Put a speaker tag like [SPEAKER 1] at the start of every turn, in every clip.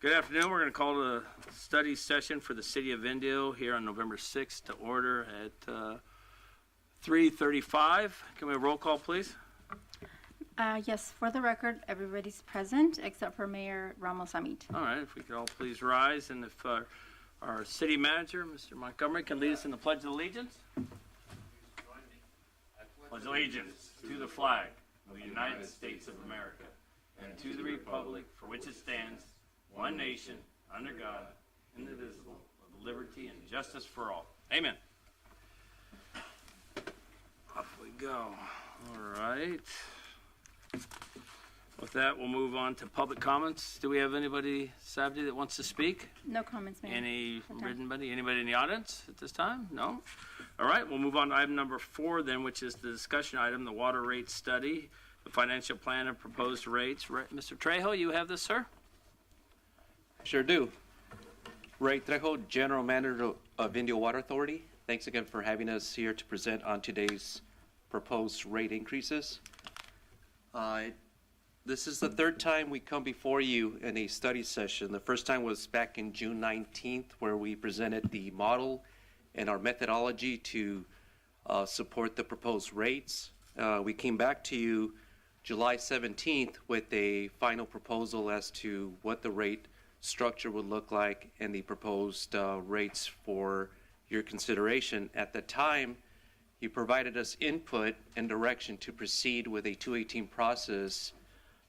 [SPEAKER 1] Good afternoon. We're going to call the study session for the City of Indio here on November 6th to order at 3:35. Can we have a roll call, please?
[SPEAKER 2] Yes, for the record, everybody's present except for Mayor Ramos Amit.
[SPEAKER 1] All right, if we could all please rise, and if our city manager, Mr. Montgomery, can lead us in the Pledge of Allegiance. Pledge allegiance to the flag of the United States of America and to the republic for which it stands, one nation, under God, indivisible, with liberty and justice for all. Amen. Off we go. All right. With that, we'll move on to public comments. Do we have anybody, Sabdi, that wants to speak?
[SPEAKER 2] No comments, Mayor.
[SPEAKER 1] Anybody in the audience at this time? No? All right, we'll move on to item number 4 then, which is the discussion item, the water rate study, the financial plan and proposed rates. Mr. Trejo, you have this, sir?
[SPEAKER 3] Sure do. Ray Trejo, General Manager of Indio Water Authority. Thanks again for having us here to present on today's proposed rate increases. This is the third time we come before you in a study session. The first time was back in June 19th, where we presented the model and our methodology to support the proposed rates. We came back to you July 17th with a final proposal as to what the rate structure would look like and the proposed rates for your consideration. At the time, you provided us input and direction to proceed with a 218 process.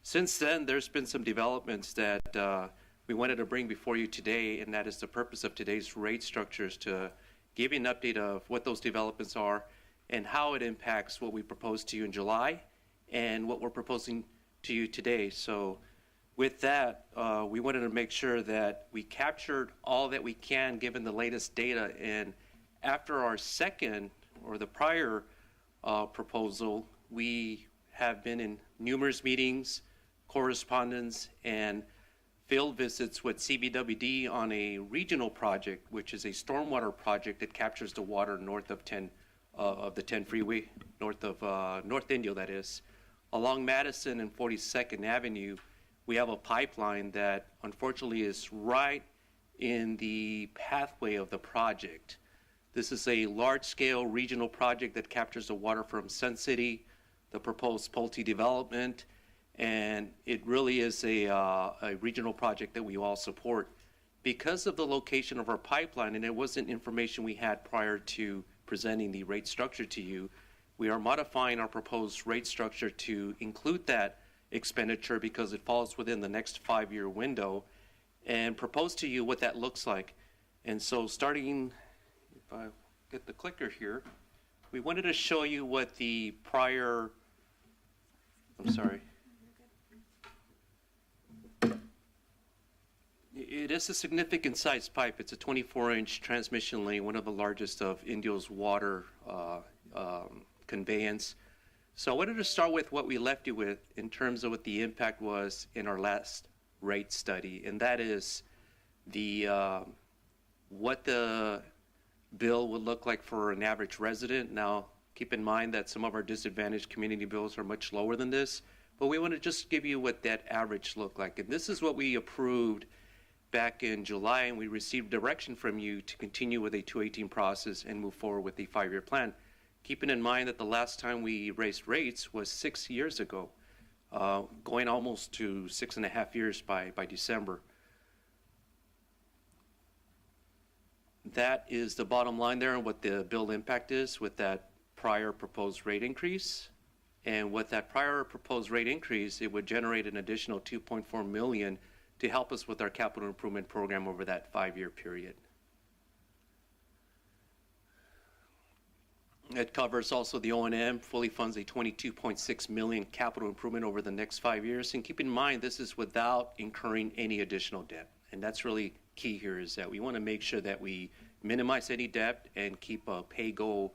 [SPEAKER 3] Since then, there's been some developments that we wanted to bring before you today, and that is the purpose of today's rate structures, to give you an update of what those developments are and how it impacts what we proposed to you in July and what we're proposing to you today. So with that, we wanted to make sure that we captured all that we can given the latest data. And after our second or the prior proposal, we have been in numerous meetings, correspondence, and field visits with CBWD on a regional project, which is a stormwater project that captures the water north of the 10 freeway, north of North Indio, that is. Along Madison and 42nd Avenue, we have a pipeline that unfortunately is right in the pathway of the project. This is a large-scale regional project that captures the water from Sun City, the proposed Pulte development, and it really is a regional project that we all support. Because of the location of our pipeline, and it wasn't information we had prior to presenting the rate structure to you, we are modifying our proposed rate structure to include that expenditure because it falls within the next 5-year window, and propose to you what that looks like. And so starting, if I get the clicker here, we wanted to show you what the prior, I'm sorry. It is a significant sized pipe. It's a 24-inch transmission lane, one of the largest of Indio's water conveyance. So I wanted to start with what we left you with in terms of what the impact was in our last rate study, and that is the what the bill would look like for an average resident. Now, keep in mind that some of our disadvantaged community bills are much lower than this, but we want to just give you what that average looked like. And this is what we approved back in July, and we received direction from you to continue with a 218 process and move forward with the 5-year plan. Keeping in mind that the last time we raised rates was 6 years ago, going almost to 6.5 years by December. That is the bottom line there and what the bill impact is with that prior proposed rate increase. And with that prior proposed rate increase, it would generate an additional $2.4 million to help us with our capital improvement program over that 5-year period. It covers also the O&M, fully funds a $22.6 million capital improvement over the next 5 years. And keep in mind, this is without incurring any additional debt. And that's really key here, is that we want to make sure that we minimize any debt and keep a pay-go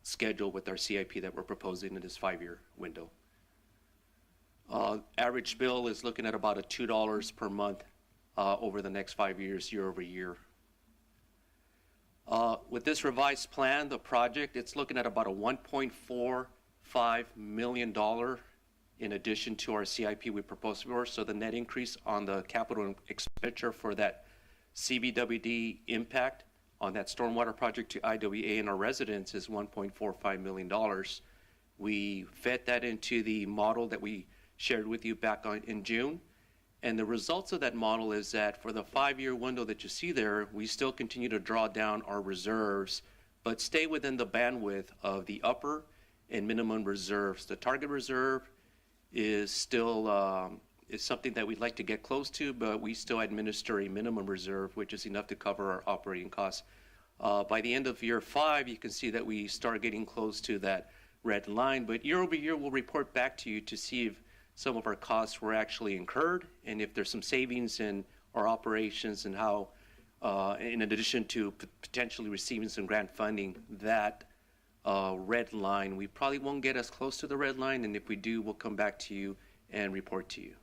[SPEAKER 3] schedule with our CIP that we're proposing in this 5-year window. Average bill is looking at about $2 per month over the next 5 years, year over year. With this revised plan, the project, it's looking at about a $1.45 million in addition to our CIP we proposed for. So the net increase on the capital expenditure for that CBWD impact on that stormwater project to IWA and our residents is $1.45 million. We fed that into the model that we shared with you back in June. And the results of that model is that for the 5-year window that you see there, we still continue to draw down our reserves, but stay within the bandwidth of the upper and minimum reserves. The target reserve is still is something that we'd like to get close to, but we still administer a minimum reserve, which is enough to cover our operating costs. By the end of year 5, you can see that we start getting close to that red line, but year over year, we'll report back to you to see if some of our costs were actually incurred and if there's some savings in our operations and how, in addition to potentially receiving some grant funding, that red line, we probably won't get as close to the red line, and if we do, we'll come back to you and report to you.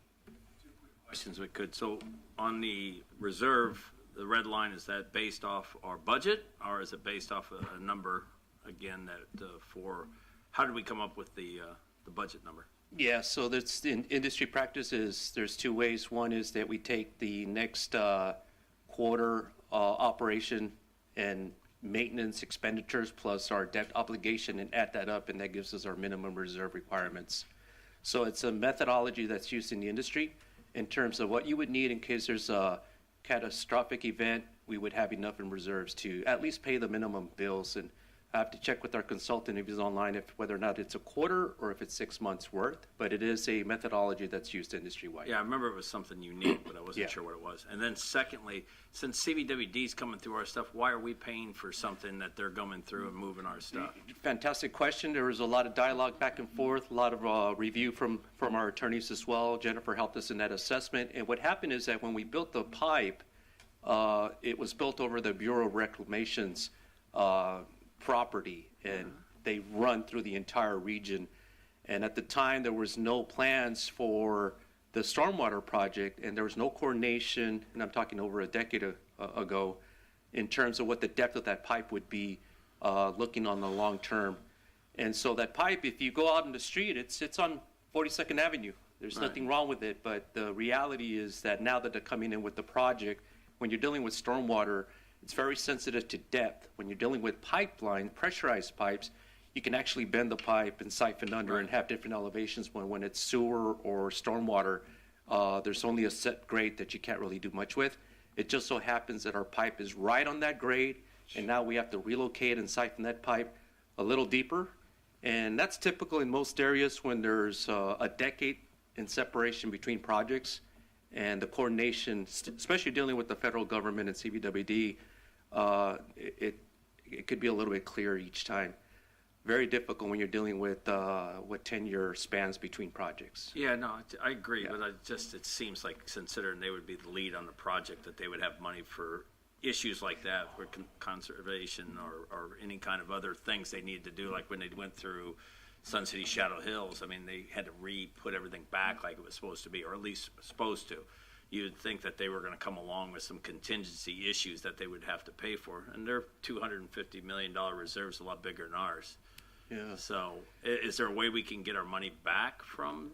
[SPEAKER 1] Questions we could. So on the reserve, the red line, is that based off our budget, or is it based off a number, again, that for, how did we come up with the budget number?
[SPEAKER 3] Yeah, so that's in industry practices. There's 2 ways. One is that we take the next quarter operation and maintenance expenditures plus our debt obligation and add that up, and that gives us our minimum reserve requirements. So it's a methodology that's used in the industry in terms of what you would need in case there's a catastrophic event. We would have enough in reserves to at least pay the minimum bills. And I have to check with our consultant if he's online whether or not it's a quarter or if it's 6 months worth, but it is a methodology that's used industry-wide.
[SPEAKER 1] Yeah, I remember it was something unique, but I wasn't
[SPEAKER 3] Yeah.
[SPEAKER 1] sure what it was. And then secondly, since CBWD's coming through our stuff, why are we paying for something that they're going through and moving our stuff?
[SPEAKER 3] Fantastic question. There was a lot of dialogue back and forth, a lot of review from our attorneys as well. Jennifer helped us in that assessment. And what happened is that when we built the pipe, it was built over the Bureau of Reclamation's property, and they run through the entire region. And at the time, there was no plans for the stormwater project, and there was no coordination, and I'm talking over a decade ago, in terms of what the depth of that pipe would be looking on the long term. And so that pipe, if you go out in the street, it's on 42nd Avenue. There's nothing wrong with it, but the reality is that now that they're coming in with the project, when you're dealing with stormwater, it's very sensitive to depth. When you're dealing with pipeline, pressurized pipes, you can actually bend the pipe and siphon under and have different elevations. When it's sewer or stormwater, there's only a set grade that you can't really do much with. It just so happens that our pipe is right on that grade, and now we have to relocate and siphon that pipe a little deeper. And that's typical in most areas when there's a decade in separation between projects. And the coordination, especially dealing with the federal government and CBWD, it could be a little bit clearer each time. Very difficult when you're dealing with 10-year spans between projects.
[SPEAKER 1] Yeah, no, I agree,
[SPEAKER 3] Yeah.
[SPEAKER 1] but it seems like, considering they would be the lead on the project, that they would have money for issues like that, for conservation or any kind of other things they need to do, like when they went through Sun City Shadow Hills. I mean, they had to put everything back like it was supposed to be, or at least supposed to. You'd think that they were going to come along with some contingency issues that they would have to pay for, and their $250 million reserve is a lot bigger than ours.
[SPEAKER 3] Yeah.
[SPEAKER 1] So, is there a way we can get our money back from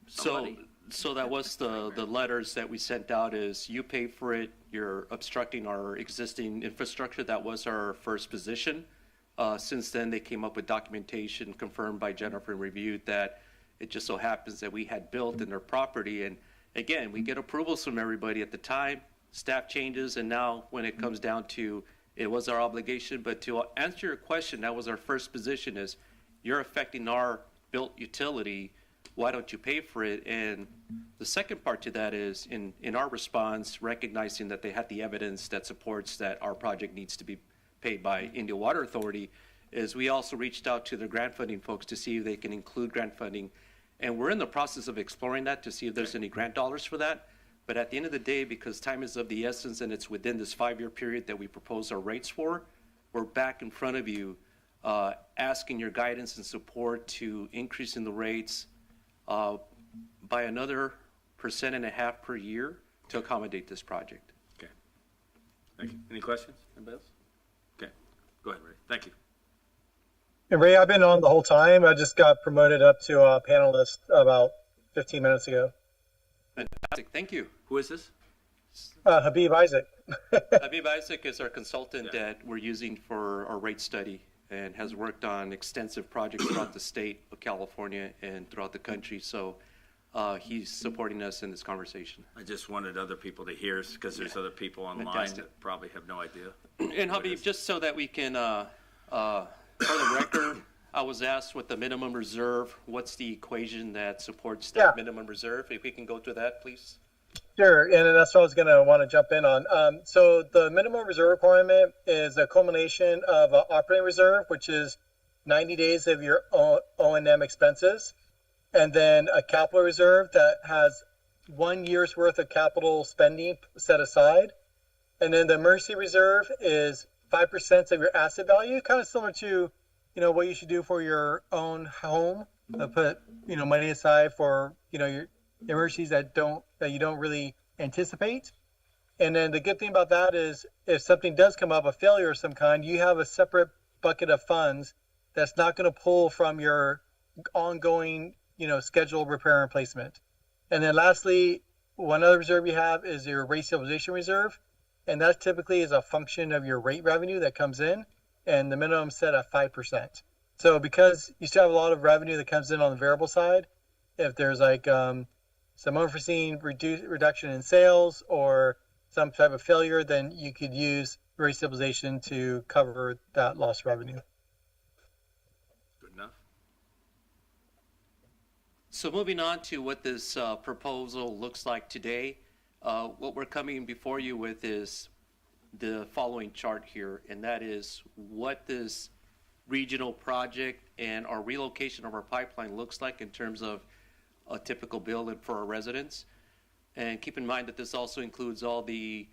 [SPEAKER 1] somebody?
[SPEAKER 3] So that was the letters that we sent out is you pay for it, you're obstructing our existing infrastructure. That was our first position. Since then, they came up with documentation confirmed by Jennifer and reviewed that it just so happens that we had built in their property. And again, we get approvals from everybody at the time, staff changes, and now when it comes down to it was our obligation. But to answer your question, that was our first position is you're affecting our built utility. Why don't you pay for it? And the second part to that is in our response, recognizing that they had the evidence that supports that our project needs to be paid by Indio Water Authority, is we also reached out to the grant funding folks to see if they can include grant funding. And we're in the process of exploring that to see if there's any grant dollars for that. But at the end of the day, because time is of the essence and it's within this 5-year period that we propose our rates for, we're back in front of you asking your guidance and support to increasing the rates by another 1.5% per year to accommodate this project.
[SPEAKER 1] Okay. Thank you. Any questions? Anybody else? Okay. Go ahead, Ray. Thank you.
[SPEAKER 4] And Ray, I've been on the whole time. I just got promoted up to a panelist about 15 minutes ago.
[SPEAKER 3] Fantastic. Thank you.
[SPEAKER 1] Who is this?
[SPEAKER 4] Habib Isaac.
[SPEAKER 3] Habib Isaac is our consultant that we're using for our rate study and has worked on extensive projects throughout the state of California and throughout the country. So he's supporting us in this conversation.
[SPEAKER 1] I just wanted other people to hear because there's other people online
[SPEAKER 3] Fantastic.
[SPEAKER 1] that probably have no idea.
[SPEAKER 3] And Habib, just so that we can, for the record, I was asked what the minimum reserve, what's the equation that supports that minimum reserve? If we can go through that, please.
[SPEAKER 4] Sure, and that's what I was going to want to jump in on. So the minimum reserve requirement is a culmination of an operating reserve, which is 90 days of your O&M expenses, and then a capital reserve that has 1 year's worth of capital spending set aside. And then the emergency reserve is 5% of your asset value, kind of similar to, what you should do for your own home. Put, money aside for, your emergencies that you don't really anticipate. And then the good thing about that is if something does come up, a failure of some kind, you have a separate bucket of funds that's not going to pull from your ongoing, scheduled repair and replacement. And then lastly, one other reserve you have is your rate stabilization reserve. And that typically is a function of your rate revenue that comes in, and the minimum set at 5%. So because you still have a lot of revenue that comes in on the variable side, if there's like some unforeseen reduction in sales or some type of failure, then you could use rate stabilization to cover that lost revenue.
[SPEAKER 1] Good enough.
[SPEAKER 3] So moving on to what this proposal looks like today, what we're coming before you with is the following chart here, and that is what this regional project and our relocation of our pipeline looks like in terms of a typical bill for our residents. And keep in mind that this also includes all the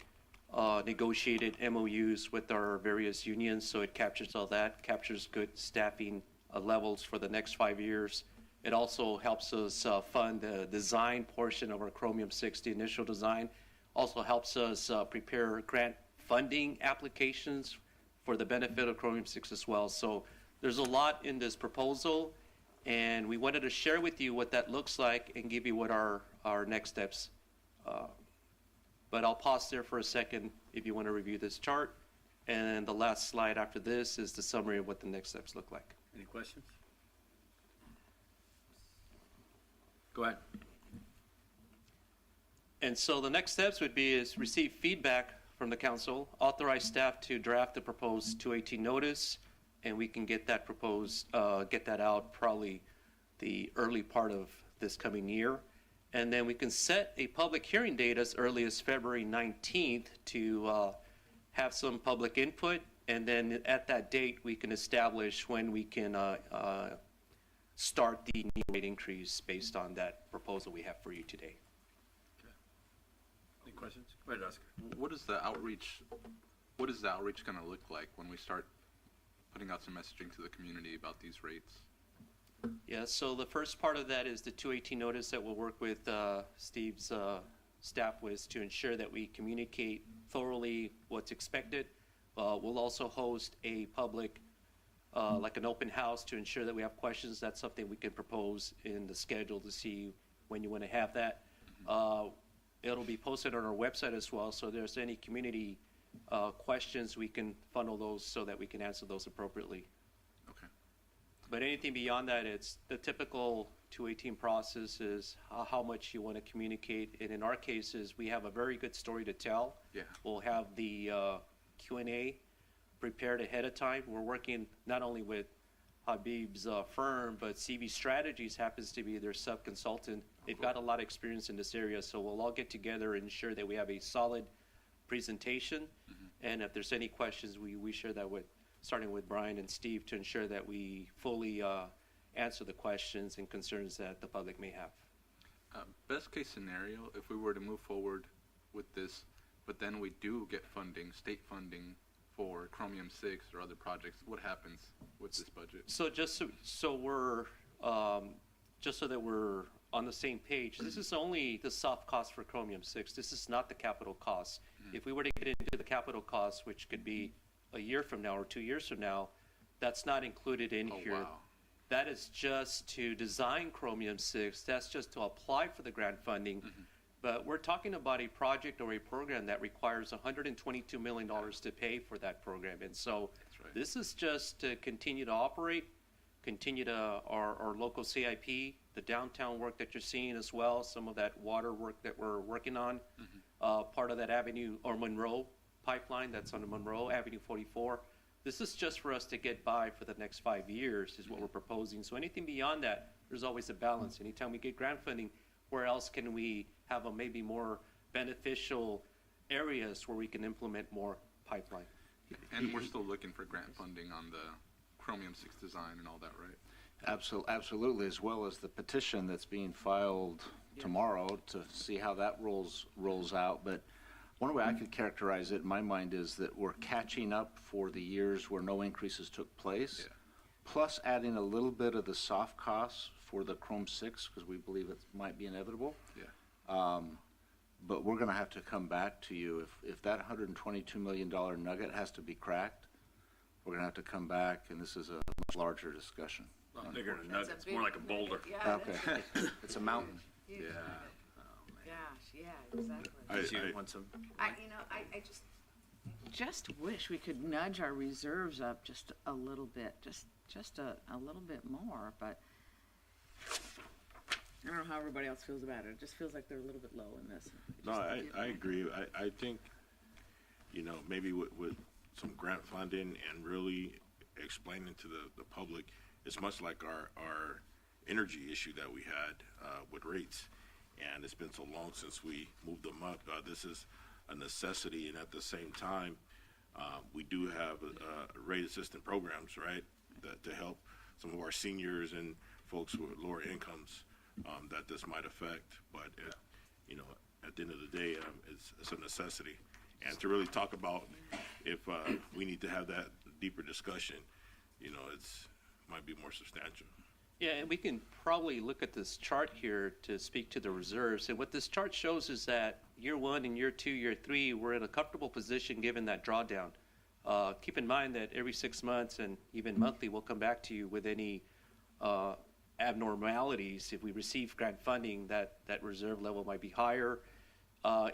[SPEAKER 3] negotiated MOUs with our various unions, so it captures all that, captures good staffing levels for the next 5 years. It also helps us fund the design portion of our Chromium 6, the initial design. Also helps us prepare grant funding applications for the benefit of Chromium 6 as well. So there's a lot in this proposal, and we wanted to share with you what that looks like and give you what our next steps. But I'll pause there for a second if you want to review this chart. And the last slide after this is the summary of what the next steps look like.
[SPEAKER 1] Any questions? Go ahead.
[SPEAKER 3] And so the next steps would be is receive feedback from the council, authorize staff to draft the proposed 218 notice, and we can get that out probably the early part of this coming year. And then we can set a public hearing date as early as February 19th to have some public input, and then at that date we can establish when we can start the new rate increase based on that proposal we have for you today.
[SPEAKER 1] Any questions? Go ahead, Oscar.
[SPEAKER 5] What is the outreach going to look like when we start putting out some messaging to the community about these rates?
[SPEAKER 3] Yeah, so the first part of that is the 218 notice that we'll work with Steve's staff with to ensure that we communicate thoroughly what's expected. We'll also host a public, like an open house, to ensure that we have questions. That's something we can propose in the schedule to see when you want to have that. It'll be posted on our website as well, so if there's any community questions, we can funnel those so that we can answer those appropriately.
[SPEAKER 5] Okay.
[SPEAKER 3] But anything beyond that, it's the typical 218 process is how much you want to communicate. And in our cases, we have a very good story to tell.
[SPEAKER 5] Yeah.
[SPEAKER 3] We'll have the Q&A prepared ahead of time. We're working not only with Habib's firm, but CV Strategies happens to be their sub-consultant. They've got a lot of experience in this area, so we'll all get together and ensure that we have a solid presentation. And if there's any questions, we share that with, starting with Brian and Steve, to ensure that we fully answer the questions and concerns that the public may have.
[SPEAKER 5] Best case scenario, if we were to move forward with this, but then we do get funding, state funding for Chromium 6 or other projects, what happens with this budget?
[SPEAKER 3] So just so we're just so that we're on the same page, this is only the soft cost for Chromium 6. This is not the capital cost. If we were to get into the capital cost, which could be a year from now or 2 years from now, That's not included in
[SPEAKER 5] Oh,
[SPEAKER 3] here.
[SPEAKER 5] wow.
[SPEAKER 3] That is just to design Chromium 6. That's just to apply for the grant funding. But we're talking about a project or a program that requires $122 million to pay for that program. And so
[SPEAKER 5] That's right.
[SPEAKER 3] this is just to continue to operate, continue to our local CIP, the downtown work that you're seeing as well, some of that water work that we're working on, part of that Avenue or Monroe pipeline that's on the Monroe, Avenue 44. This is just for us to get by for the next 5 years is what we're proposing. So anything beyond that, there's always a balance. Anytime we get grant funding, where else can we have a maybe more beneficial areas where we can implement more pipeline?
[SPEAKER 5] And we're still looking for grant funding on the Chromium 6 design and all that, right?
[SPEAKER 6] Absolutely, as well as the petition that's being filed tomorrow to see how that rolls out. But one way I could characterize it in my mind is that we're catching up for the years where no increases took place,
[SPEAKER 5] Yeah.
[SPEAKER 6] plus adding a little bit of the soft costs for the Chrome 6 because we believe it might be inevitable.
[SPEAKER 5] Yeah.
[SPEAKER 6] But we're going to have to come back to you if that $122 million nugget has to be cracked. We're going to have to come back, and this is a much larger discussion.
[SPEAKER 1] A lot bigger than a nugget. It's more like a boulder.
[SPEAKER 7] Yeah,
[SPEAKER 6] Okay, it's a mountain.
[SPEAKER 7] huge.
[SPEAKER 5] Yeah.
[SPEAKER 7] Gosh, yeah, exactly.
[SPEAKER 1] You want some?
[SPEAKER 7] I just wish we could nudge our reserves up just a little bit, just a little bit more, but I don't know how everybody else feels about it. It just feels like they're a little bit low in this.
[SPEAKER 8] No, I agree. I think, maybe with some grant funding and really explaining to the public, it's much like our energy issue that we had with rates. And it's been so long since we moved them up. This is a necessity, and at the same time, we do have rate assistance programs, right, that to help some of our seniors and folks with lower incomes that this might affect. But at the end of the day, it's a necessity. And to really talk about if we need to have that deeper discussion, it's might be more substantial.
[SPEAKER 3] Yeah, and we can probably look at this chart here to speak to the reserves. And what this chart shows is that year 1 and year 2, year 3, we're in a comfortable position given that drawdown. Keep in mind that every 6 months and even monthly, we'll come back to you with any abnormalities. If we receive grant funding, that reserve level might be higher.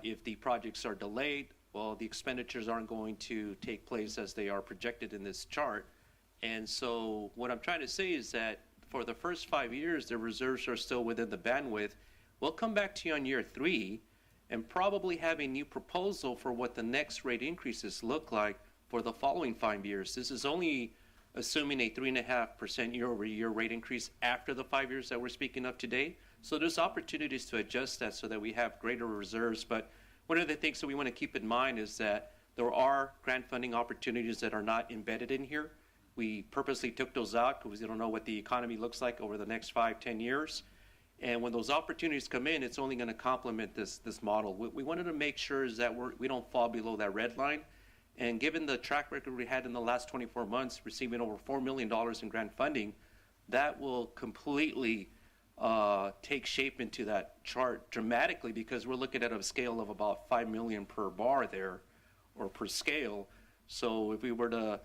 [SPEAKER 3] If the projects are delayed, well, the expenditures aren't going to take place as they are projected in this chart. And so what I'm trying to say is that for the first 5 years, the reserves are still within the bandwidth. We'll come back to you on year 3 and probably have a new proposal for what the next rate increases look like for the following 5 years. This is only assuming a 3.5% year-over-year rate increase after the 5 years that we're speaking of today. So there's opportunities to adjust that so that we have greater reserves. But one of the things that we want to keep in mind is that there are grant funding opportunities that are not embedded in here. We purposely took those out because we don't know what the economy looks like over the next 5-10 years. And when those opportunities come in, it's only going to complement this model. We wanted to make sure is that we don't fall below that red line. And given the track record we had in the last 24 months, receiving over $4 million in grant funding, that will completely take shape into that chart dramatically because we're looking at a scale of about 5 million per bar there or per scale. So if we were to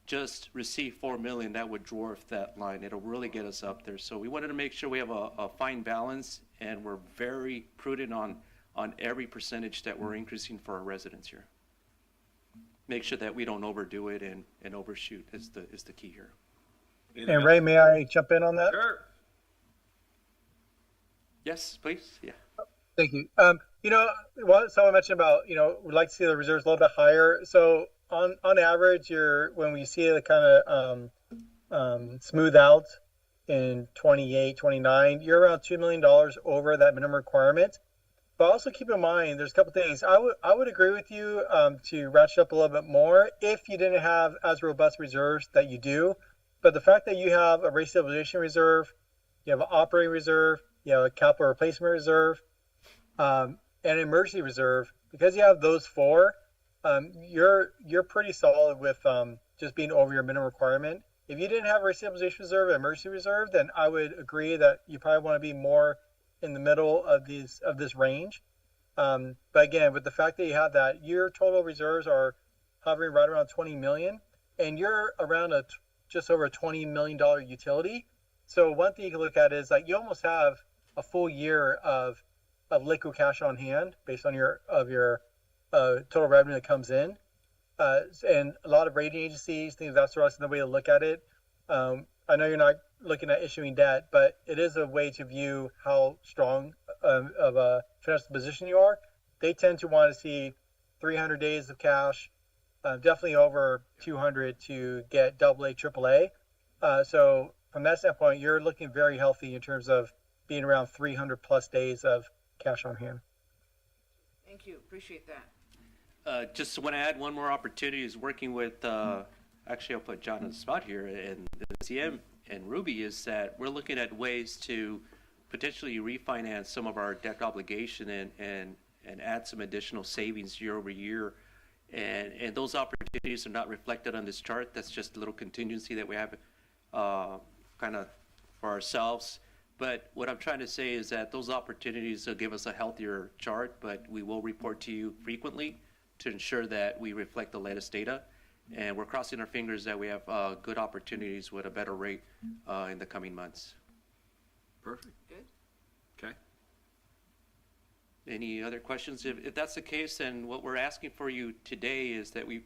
[SPEAKER 3] just receive 4 million, that would dwarf that line. It'll really get us up there. So we wanted to make sure we have a fine balance, and we're very prudent on every percentage that we're increasing for our residents here. Make sure that we don't overdo it and overshoot is the key here.
[SPEAKER 4] And Ray, may I jump in on that?
[SPEAKER 1] Sure.
[SPEAKER 3] Yes, please. Yeah.
[SPEAKER 4] Thank you. Someone mentioned about, we'd like to see the reserves a little bit higher. So on average, when we see it kind of smooth out in 28, 29, you're around $2 million over that minimum requirement. But also keep in mind, there's a couple things. I would agree with you to ratchet up a little bit more if you didn't have as robust reserves that you do. But the fact that you have a rate stabilization reserve, you have an operating reserve, you have a capital replacement reserve, and an emergency reserve, because you have those four, you're pretty solid with just being over your minimum requirement. If you didn't have a rate stabilization reserve and emergency reserve, then I would agree that you probably want to be more in the middle of this range. But again, with the fact that you have that, your total reserves are hovering right around 20 million, and you're around just over a $20 million utility. So one thing you can look at is like you almost have a full year of liquid cash on hand based on your total revenue that comes in. And a lot of rating agencies think that's the way to look at it. I know you're not looking at issuing debt, but it is a way to view how strong of a financial position you are. They tend to want to see 300 days of cash, definitely over 200 to get AA, AAA. So from that standpoint, you're looking very healthy in terms of being around 300 plus days of cash on hand.
[SPEAKER 7] Thank you, appreciate that.
[SPEAKER 3] Just want to add one more opportunity is working with, actually I'll put John on the spot here, and the CM and Ruby, is that we're looking at ways to potentially refinance some of our debt obligation and add some additional savings year over year. And those opportunities are not reflected on this chart. That's just a little contingency that we have kind of for ourselves. But what I'm trying to say is that those opportunities will give us a healthier chart, but we will report to you frequently to ensure that we reflect the latest data. And we're crossing our fingers that we have good opportunities with a better rate in the coming months.
[SPEAKER 1] Perfect.
[SPEAKER 7] Good.
[SPEAKER 1] Okay.
[SPEAKER 3] Any other questions? If that's the case, then what we're asking for you today is that we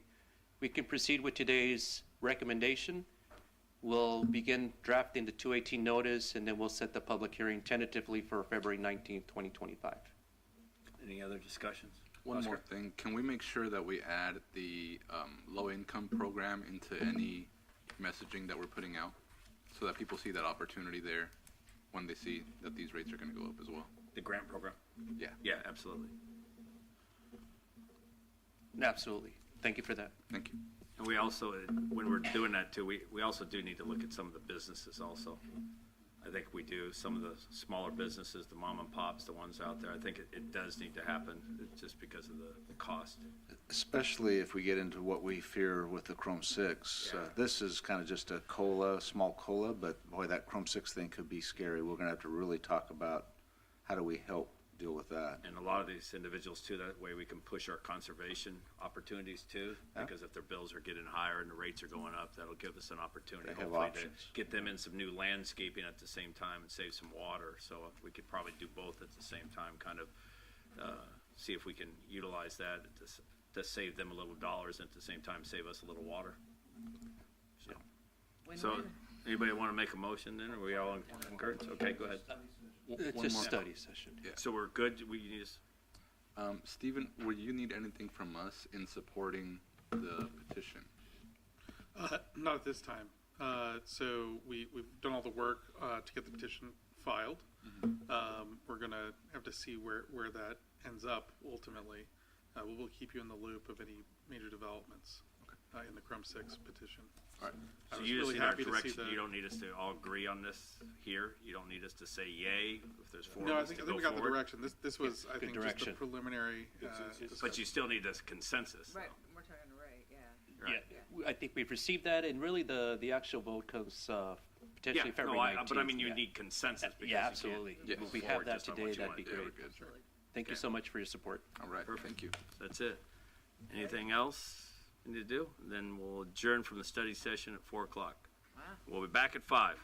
[SPEAKER 3] can proceed with today's recommendation. We'll begin drafting the 218 notice, and then we'll set the public hearing tentatively for February 19th, 2025.
[SPEAKER 1] Any other discussions?
[SPEAKER 5] One more thing, can we make sure that we add the low-income program into any messaging that we're putting out so that people see that opportunity there when they see that these rates are going to go up as well?
[SPEAKER 1] The grant program?
[SPEAKER 5] Yeah.
[SPEAKER 1] Yeah, absolutely.
[SPEAKER 3] Absolutely. Thank you for that.
[SPEAKER 5] Thank you.
[SPEAKER 1] And we also, when we're doing that too, we also do need to look at some of the businesses also. I think we do. Some of the smaller businesses, the mom and pops, the ones out there, I think it does need to happen just because of the cost.
[SPEAKER 6] Especially if we get into what we fear with the Chrome 6.
[SPEAKER 1] Yeah.
[SPEAKER 6] This is kind of just a cola, small cola, but boy, that Chrome 6 thing could be scary. We're going to have to really talk about how do we help deal with that.
[SPEAKER 1] And a lot of these individuals too, that way we can push our conservation opportunities too,
[SPEAKER 6] Yeah.
[SPEAKER 1] because if their bills are getting higher and the rates are going up, that'll give us an opportunity
[SPEAKER 6] They have
[SPEAKER 1] hopefully
[SPEAKER 6] options.
[SPEAKER 1] to get them in some new landscaping at the same time and save some water. So we could probably do both at the same time, kind of see if we can utilize that to save them a little dollars and at the same time save us a little water. So,
[SPEAKER 7] Win-win.
[SPEAKER 1] anybody want to make a motion then? Are we all in concurrence? Okay, go ahead.
[SPEAKER 3] It's
[SPEAKER 5] One
[SPEAKER 3] a
[SPEAKER 5] more.
[SPEAKER 3] study session.
[SPEAKER 5] Yeah.
[SPEAKER 1] So we're good. We need to.
[SPEAKER 5] Stephen, will you need anything from us in supporting the petition?
[SPEAKER 9] Not at this time. So we've done all the work to get the petition filed. We're going to have to see where that ends up ultimately. We'll keep you in the loop of any major developments in the Chrome 6 petition.
[SPEAKER 5] All right.
[SPEAKER 9] I
[SPEAKER 1] So
[SPEAKER 9] was
[SPEAKER 1] you just
[SPEAKER 9] really
[SPEAKER 1] need our
[SPEAKER 9] happy to see
[SPEAKER 1] direction.
[SPEAKER 9] the.
[SPEAKER 1] You don't need us to all agree on this here. You don't need us to say yay if there's four
[SPEAKER 9] No,
[SPEAKER 1] of
[SPEAKER 9] I
[SPEAKER 1] us
[SPEAKER 9] think
[SPEAKER 1] to
[SPEAKER 9] we
[SPEAKER 1] go
[SPEAKER 9] got the
[SPEAKER 1] forward.
[SPEAKER 9] direction. This was, I think, just
[SPEAKER 3] direction.
[SPEAKER 9] a preliminary.
[SPEAKER 1] But you still need this consensus.
[SPEAKER 7] Right,
[SPEAKER 1] though.
[SPEAKER 7] we're talking right, yeah.
[SPEAKER 1] Right.
[SPEAKER 3] Yeah, I think we've received that, and really the actual vote comes potentially
[SPEAKER 1] Yeah,
[SPEAKER 3] February
[SPEAKER 1] no,
[SPEAKER 3] 19th.
[SPEAKER 1] but I mean, you
[SPEAKER 3] yeah.
[SPEAKER 1] need consensus. Because
[SPEAKER 3] Yeah,
[SPEAKER 1] you
[SPEAKER 3] absolutely.
[SPEAKER 1] can't
[SPEAKER 3] If
[SPEAKER 1] move
[SPEAKER 3] we have
[SPEAKER 1] forward
[SPEAKER 3] that
[SPEAKER 1] just on
[SPEAKER 3] today,
[SPEAKER 1] what you
[SPEAKER 3] that'd be
[SPEAKER 1] wanna do.
[SPEAKER 3] great.
[SPEAKER 5] Good.
[SPEAKER 3] Thank you
[SPEAKER 1] Okay.
[SPEAKER 3] so much for your support.
[SPEAKER 5] All right.
[SPEAKER 1] Perfect.
[SPEAKER 5] Thank you.
[SPEAKER 1] That's it. Anything else we need to do? Then we'll adjourn from the study session at 4 o'clock.
[SPEAKER 7] Wow.
[SPEAKER 1] We'll be back at 5.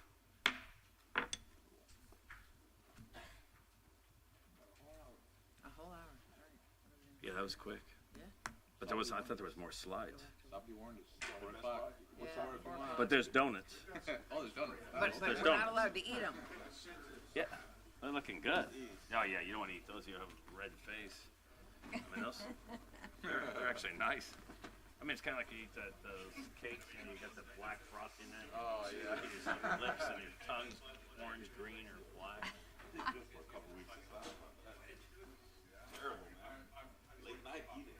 [SPEAKER 7] A whole hour. All right.
[SPEAKER 1] Yeah, that was quick.
[SPEAKER 7] Yeah.
[SPEAKER 1] But I thought there was more slides.
[SPEAKER 7] Yeah.
[SPEAKER 1] But there's donuts.
[SPEAKER 7] But
[SPEAKER 1] There's
[SPEAKER 7] we're not
[SPEAKER 1] donuts.
[SPEAKER 7] allowed to eat them.
[SPEAKER 1] Yeah, they're looking good. Oh yeah, you don't want to eat those. You have a red face. I mean, those they're actually nice. I mean, it's kind of like you eat those cakes and you got the black frosting in it. Oh yeah. Your lips and your tongue's orange, green, or black. Terrible, man. Late night eating.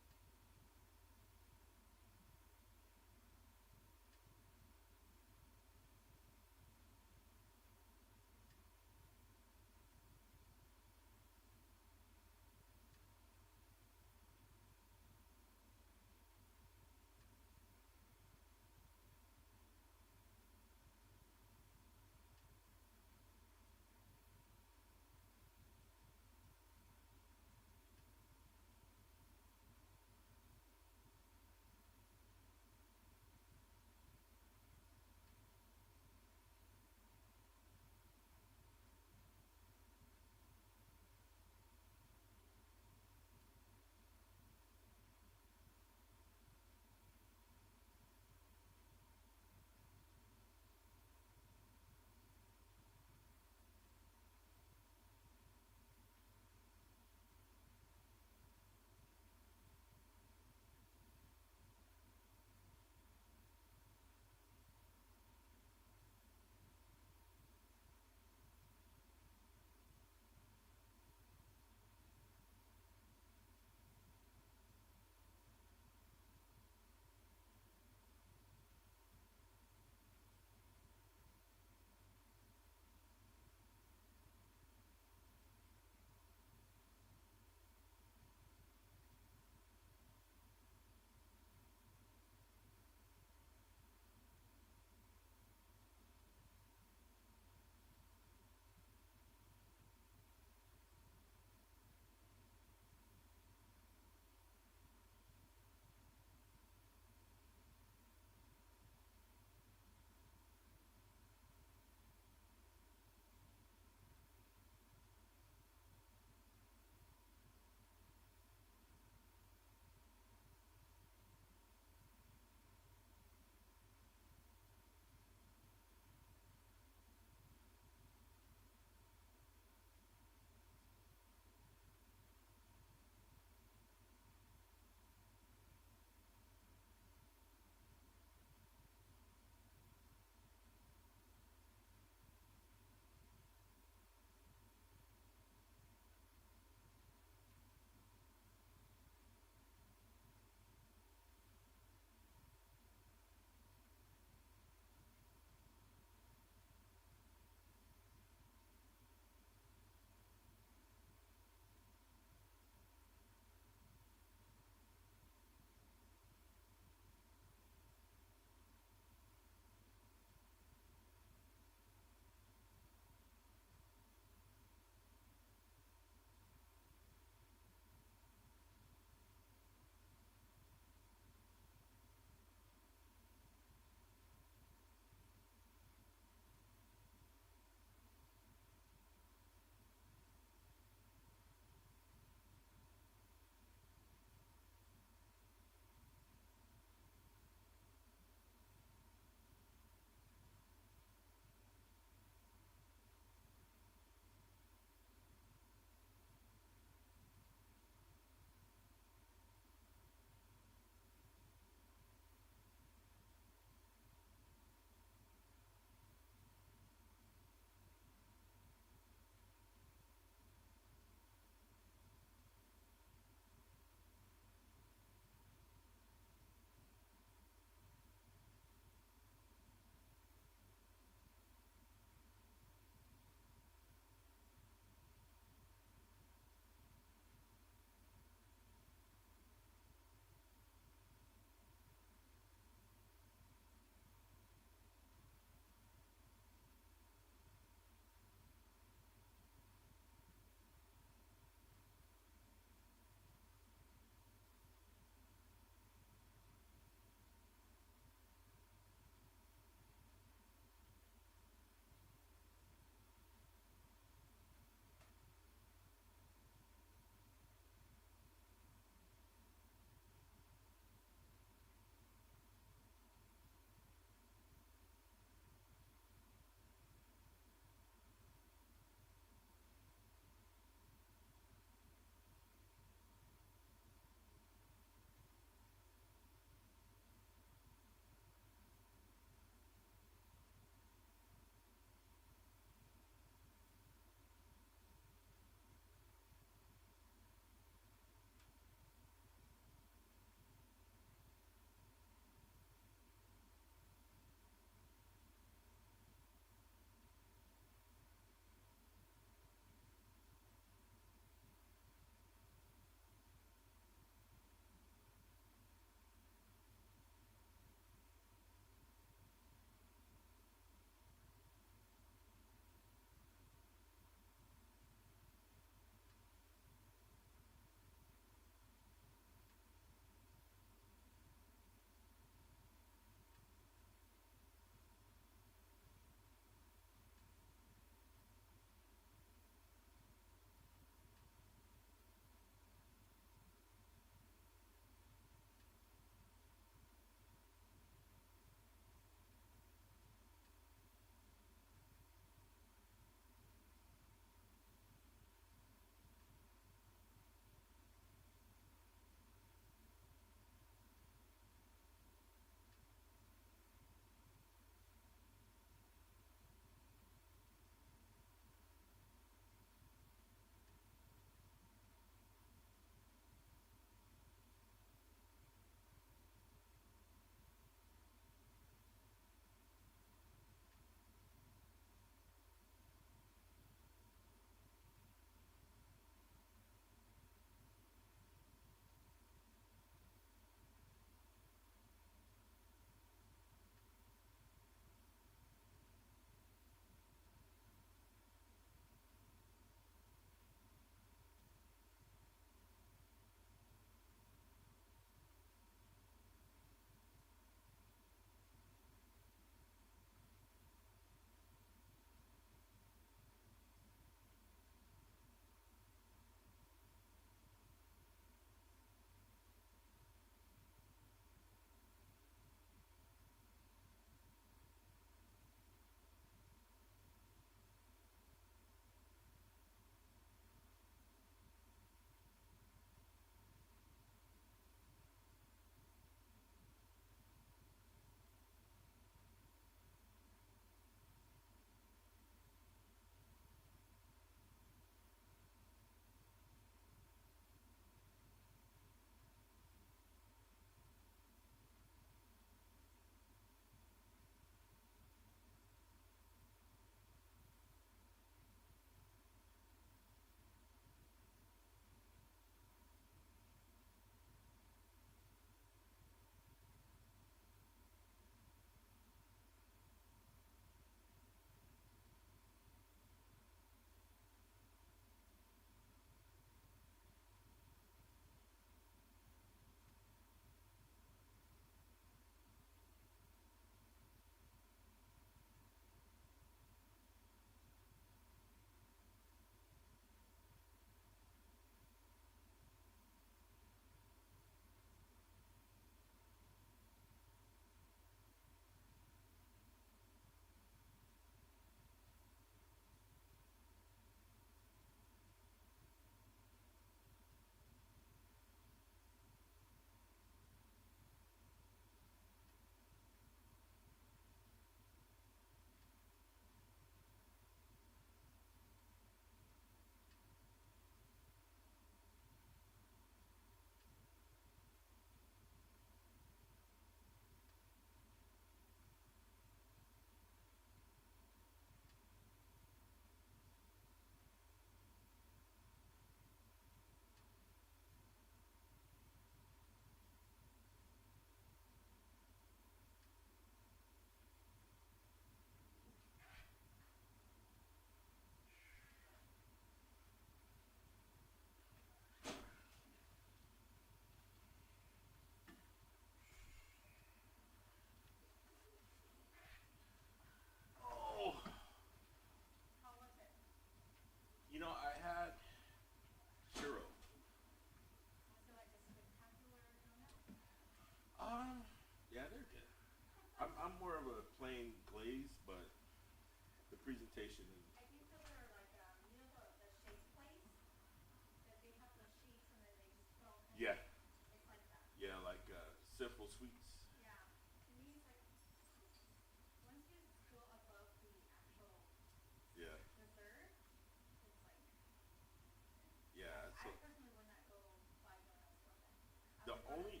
[SPEAKER 8] only,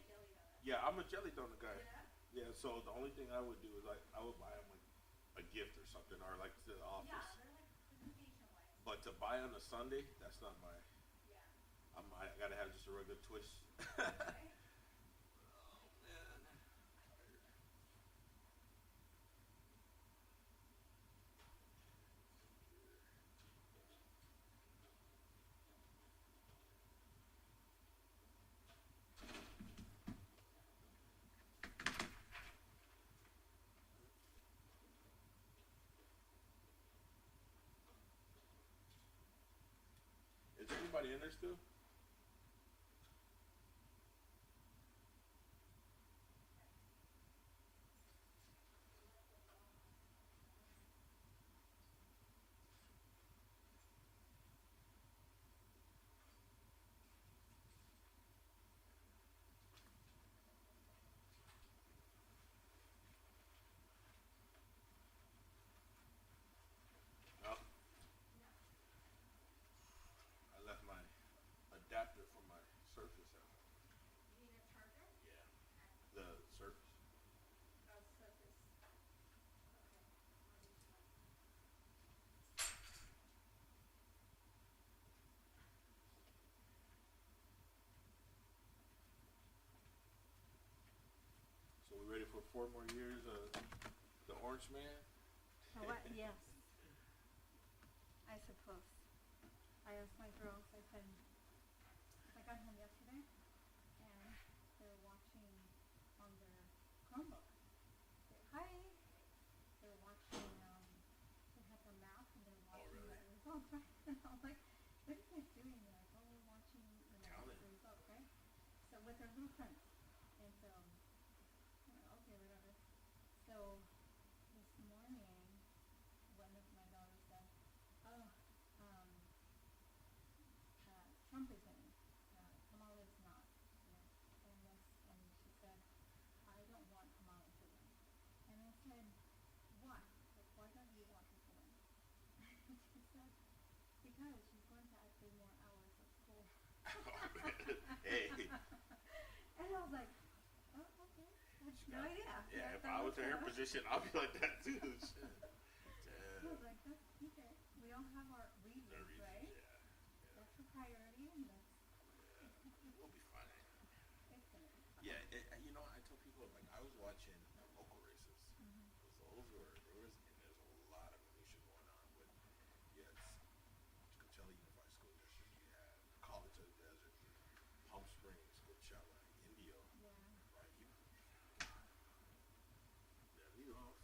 [SPEAKER 8] yeah, I'm a jelly donut guy. Yeah, so the only thing I would do is like I would buy them like a gift or something, or like to the office. But to buy on a Sunday, that's not my. I gotta have just a regular twist. Is anybody in there still? No. I left my adapter for my Surface at home. You need a charger? Yeah. The Surface. So we ready for 4 more years of the Orange Man?
[SPEAKER 2] What? Yes. I suppose. I asked my girls, I said, I got home yesterday and they're watching on their Chromebook. Say hi. They're watching, they have a map and they're watching the results, right? And I was like, what are you guys doing? They're like, oh, we're watching the results, right? So with their little friends. And so, I'm like, okay, whatever. So this morning, one of my daughters said, oh, Trump is in, Kamala is not, you know, and she said, I don't want Kamala to win. And I said, why? Like, why don't you want her to win? And she said, because she's going to add 3 more hours of school.
[SPEAKER 8] Hey.
[SPEAKER 2] And I was like, oh, okay, that's no idea.
[SPEAKER 8] Yeah, if I was in her position, I'd be like that too. Shit.
[SPEAKER 2] I was like, that's okay. We all have our reasons, right?
[SPEAKER 8] Yeah.
[SPEAKER 2] That's a priority, and that's
[SPEAKER 8] We'll be fine.
[SPEAKER 2] it's gonna be fun.
[SPEAKER 8] Yeah, you know, I tell people like I was watching local races. There's a lot of minutia going on with Coachella Unified School District. You have College of the Desert, Palm Springs, Coachella, Indio.
[SPEAKER 2] Yeah.
[SPEAKER 8] Right? There we go.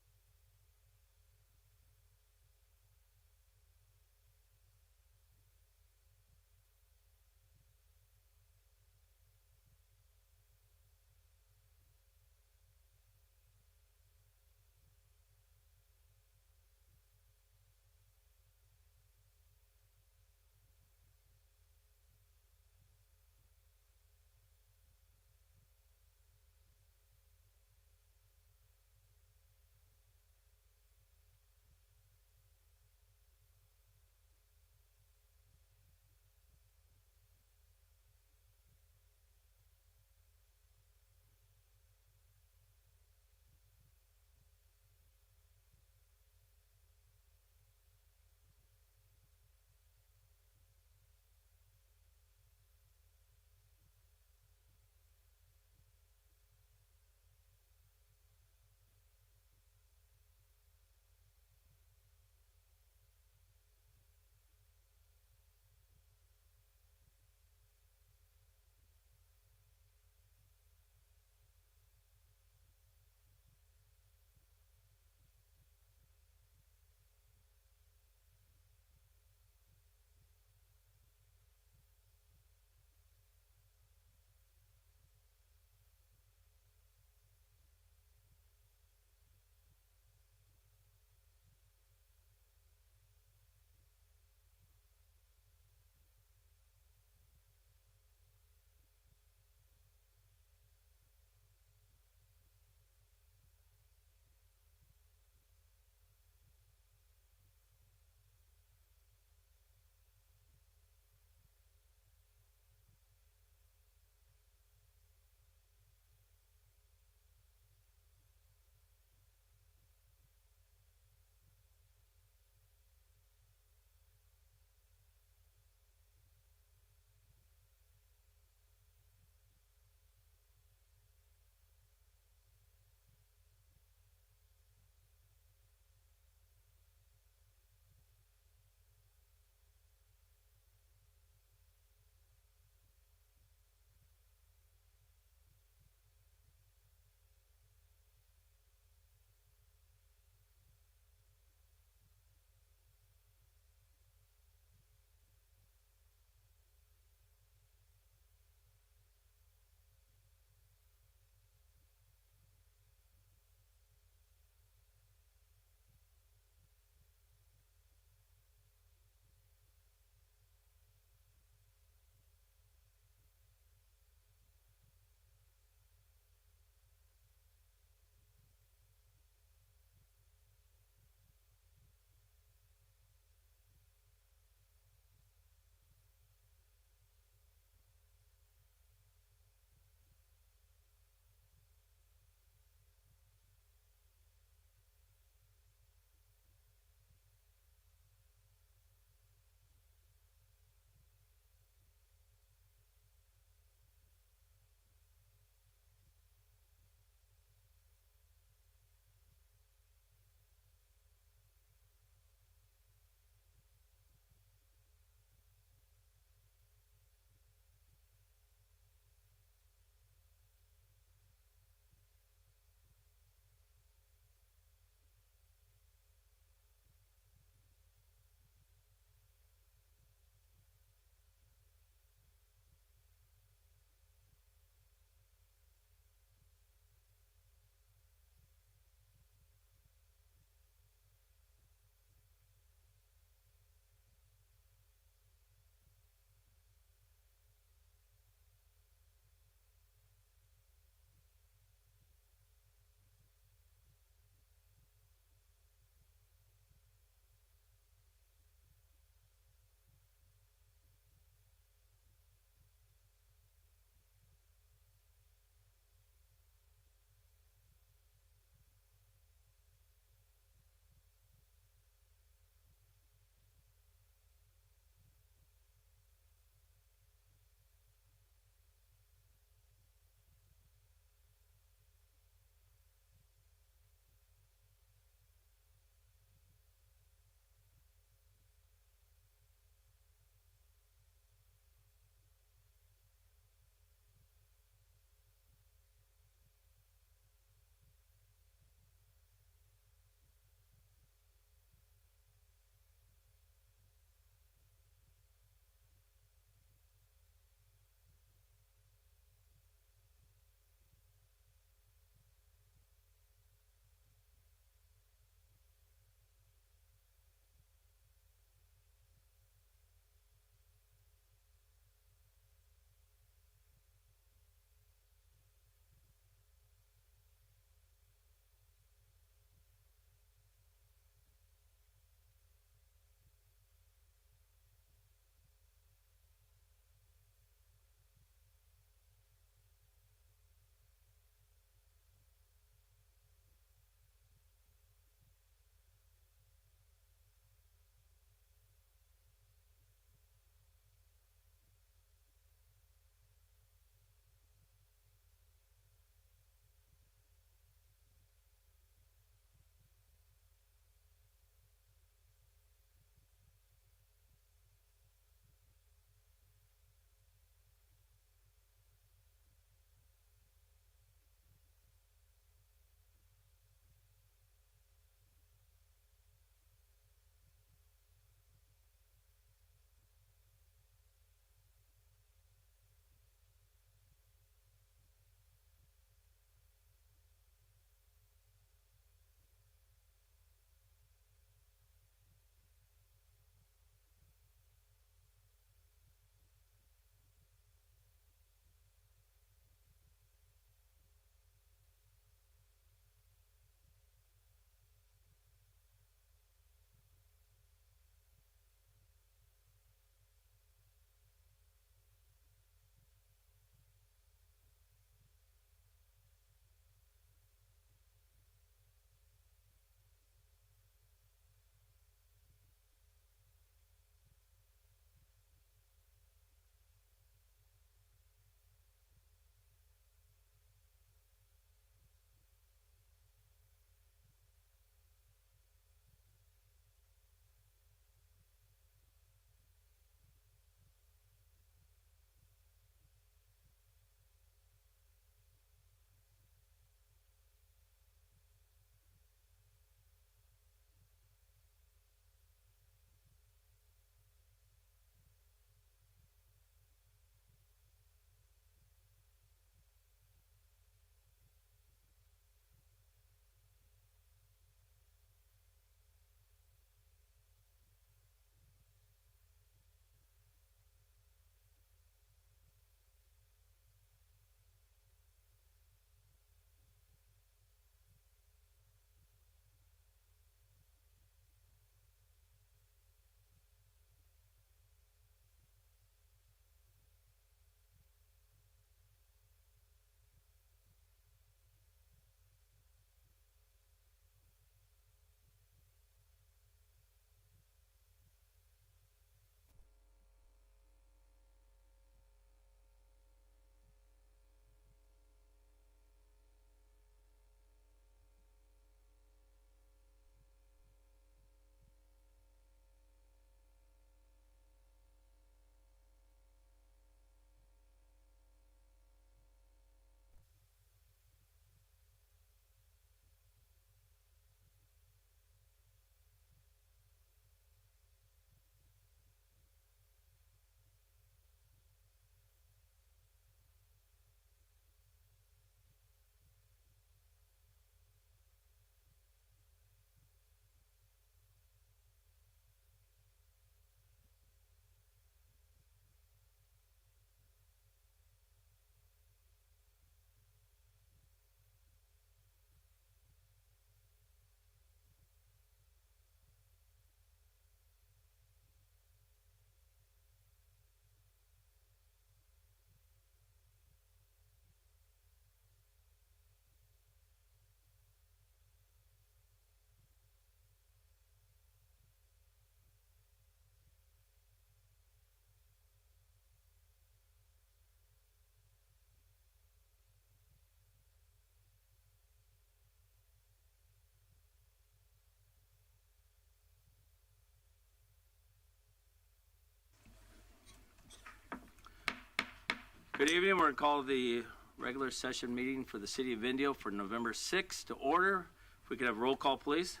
[SPEAKER 1] Good evening. We're going to call the regular session meeting for the City of Indio for November 6th to order. If we could have roll call, please.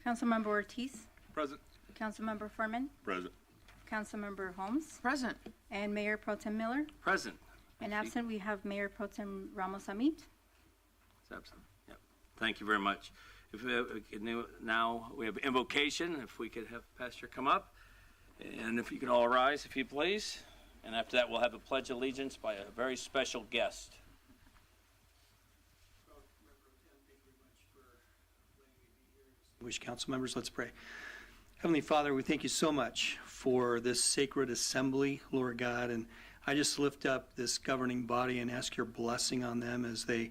[SPEAKER 2] Councilmember Ortiz,
[SPEAKER 5] Present.
[SPEAKER 2] Councilmember Furman,
[SPEAKER 8] Present.
[SPEAKER 2] Councilmember Holmes,
[SPEAKER 7] Present.
[SPEAKER 2] and Mayor Pro Tem Miller.
[SPEAKER 1] Present.
[SPEAKER 2] And absent, we have Mayor Pro Tem Ramos Amit.
[SPEAKER 1] It's absent. Yep. Thank you very much. If now we have invocation. If we could have Pastor come up. And if you could all rise, if you please. And after that, we'll have a pledge of allegiance by a very special guest.
[SPEAKER 10] Distinguished council members, let's pray. Heavenly Father, we thank you so much for this sacred assembly, Lord God, and I just lift up this governing body and ask your blessing on them as they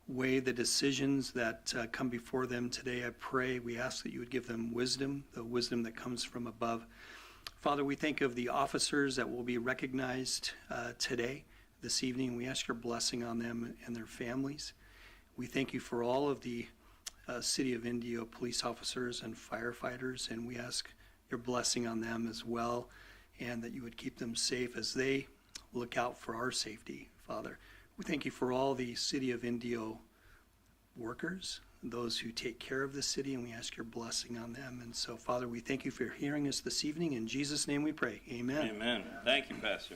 [SPEAKER 10] weigh the decisions that come before them today. I pray, we ask that you would give them wisdom, the wisdom that comes from above. Father, we think of the officers that will be recognized today, this evening. We ask your blessing on them and their families. We thank you for all of the City of Indio police officers and firefighters, and we ask your blessing on them as well, and that you would keep them safe as they look out for our safety, Father. We thank you for all the City of Indio workers, those who take care of the city, and we ask your blessing on them. And so, Father, we thank you for hearing us this evening. In Jesus' name we pray. Amen.
[SPEAKER 1] Amen. Thank you, Pastor.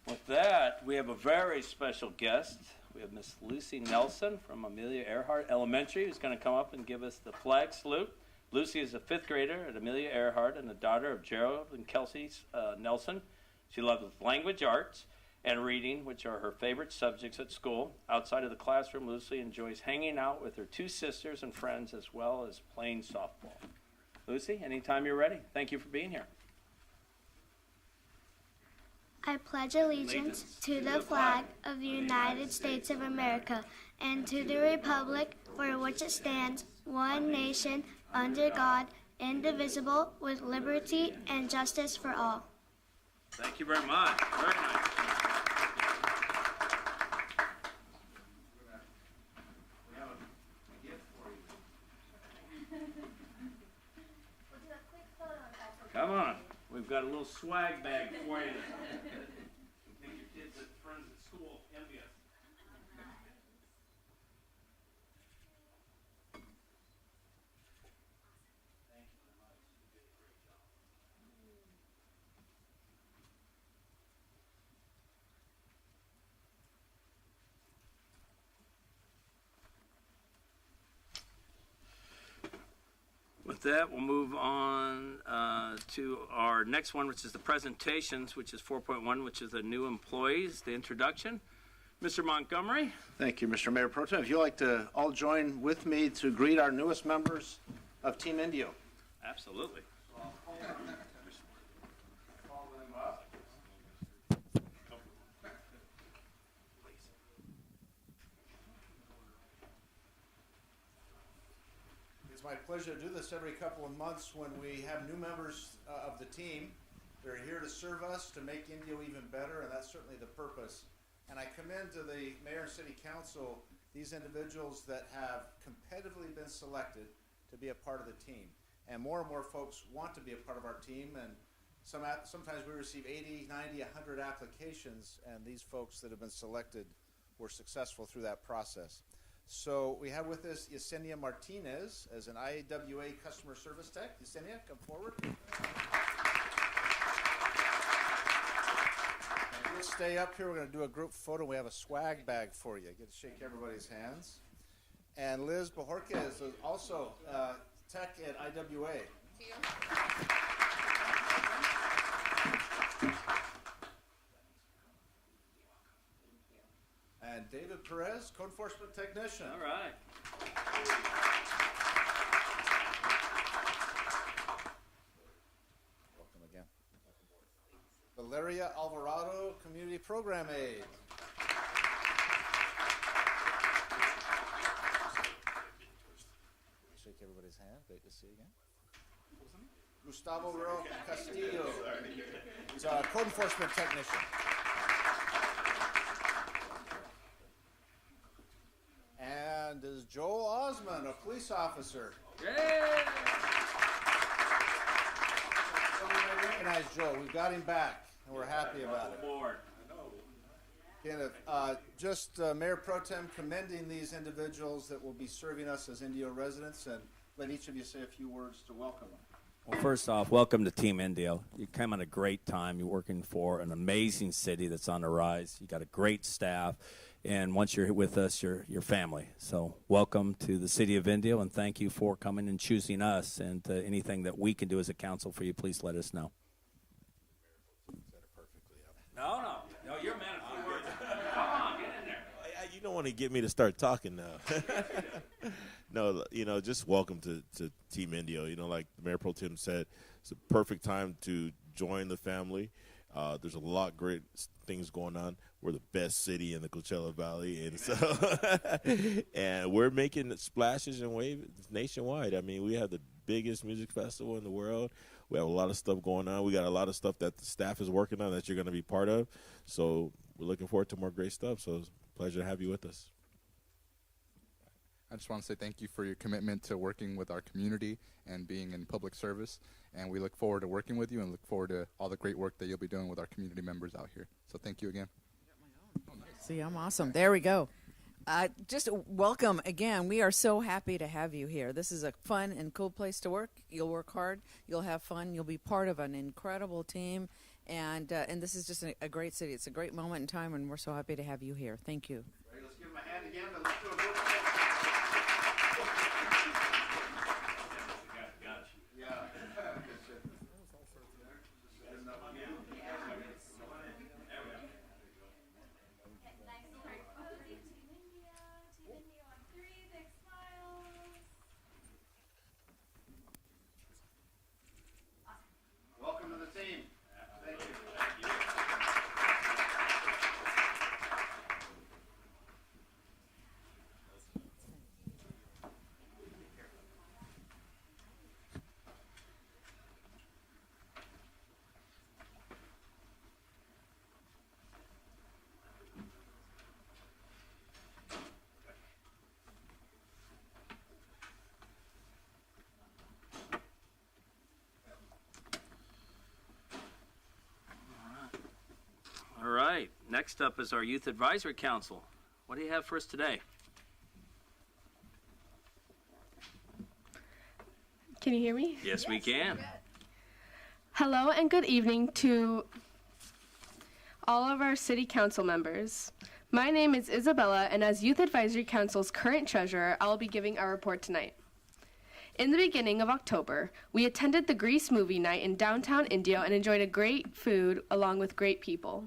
[SPEAKER 1] With that, we have a very special guest. We have Miss Lucy Nelson from Amelia Earhart Elementary, who's going to come up and give us the flag salute. Lucy is a fifth grader at Amelia Earhart and the daughter of Gerald and Kelsey Nelson. She loves language arts and reading, which are her favorite subjects at school. Outside of the classroom, Lucy enjoys hanging out with her two sisters and friends, as well as playing softball. Lucy, anytime you're ready. Thank you for being here.
[SPEAKER 11] I pledge allegiance to the flag of the United States of America and to the republic for which it stands, one nation, under God, indivisible, with liberty and justice for all.
[SPEAKER 1] Thank you very much. Very nice. We have a gift for you. Come on. We've got a little swag bag for you. Make your kids and friends at school envious. Thank you very much. You did a great job. With that, we'll move on to our next one, which is the presentations, which is 4.1, which is the new employees, the introduction. Mr. Montgomery.
[SPEAKER 6] Thank you, Mr. Mayor Pro Tem. If you'd like to all join with me to greet our newest members of Team Indio.
[SPEAKER 1] Absolutely.
[SPEAKER 12] It's my pleasure to do this every couple of months when we have new members of the team. They're here to serve us, to make Indio even better, and that's certainly the purpose. And I commend to the Mayor and City Council these individuals that have competitively been selected to be a part of the team. And more folks want to be a part of our team, and sometimes we receive 80, 90, 100 applications, and these folks that have been selected were successful through that process. So we have with us Yesenia Martinez as an IAWA customer service tech. Yesenia, come forward. Let's stay up here. We're going to do a group photo. We have a swag bag for you. Get to shake everybody's hands. And Liz Bajorquez is also tech at IWA. Thank you. And David Perez, code enforcement technician.
[SPEAKER 1] All right.
[SPEAKER 12] Welcome again. Valeria Alvarado, community program aide. Shake everybody's hand. Great to see you again. Gustavo Ro Castillo. He's a code enforcement technician. And is Joel Osmond, a police officer.
[SPEAKER 1] Yay!
[SPEAKER 12] Somebody recognize Joel. We've got him back, and we're happy about it.
[SPEAKER 1] Board.
[SPEAKER 12] Kenneth, just Mayor Pro Tem commending these individuals that will be serving us as Indio residents, and let each of you say a few words to welcome them.
[SPEAKER 13] Well, first off, welcome to Team Indio. You came at a great time. You're working for an amazing city that's on the rise. You got a great staff, and once you're with us, you're family. So welcome to the city of Indio, and thank you for coming and choosing us. And anything that we can do as a council for you, please let us know. No, you're a man of few words. Come on, get in there.
[SPEAKER 14] You don't want to get me to start talking now. No, just welcome to Team Indio. Like the Mayor Pro Tem said, it's a perfect time to join the family. There's a lot of great things going on. We're the best city in the Coachella Valley, and so and we're making splashes and waves nationwide. I mean, we have the biggest music festival in the world. We have a lot of stuff going on. We got a lot of stuff that the staff is working on that you're going to be part of. So we're looking forward to more great stuff. So it's a pleasure to have you with us.
[SPEAKER 5] I just want to say thank you for your commitment to working with our community and being in public service. And we look forward to working with you and look forward to all the great work that you'll be doing with our community members out here. So thank you again.
[SPEAKER 7] See, I'm awesome. There we go. Just welcome again. We are so happy to have you here. This is a fun and cool place to work. You'll work hard. You'll have fun. You'll be part of an incredible team. And this is just a great city. It's a great moment in time, and we're so happy to have you here. Thank you.
[SPEAKER 12] Right, let's give them a hand again. Let's do a group. Welcome to the team. Thank you.
[SPEAKER 1] All right. Next up is our Youth Advisory Council. What do you have for us today?
[SPEAKER 15] Can you hear me?
[SPEAKER 1] Yes, we can.
[SPEAKER 15] Hello and good evening to all of our city council members. My name is Isabella, and as Youth Advisory Council's current treasurer, I will be giving our report tonight. In the beginning of October, we attended the Grease movie night in downtown Indio and enjoyed a great food along with great people.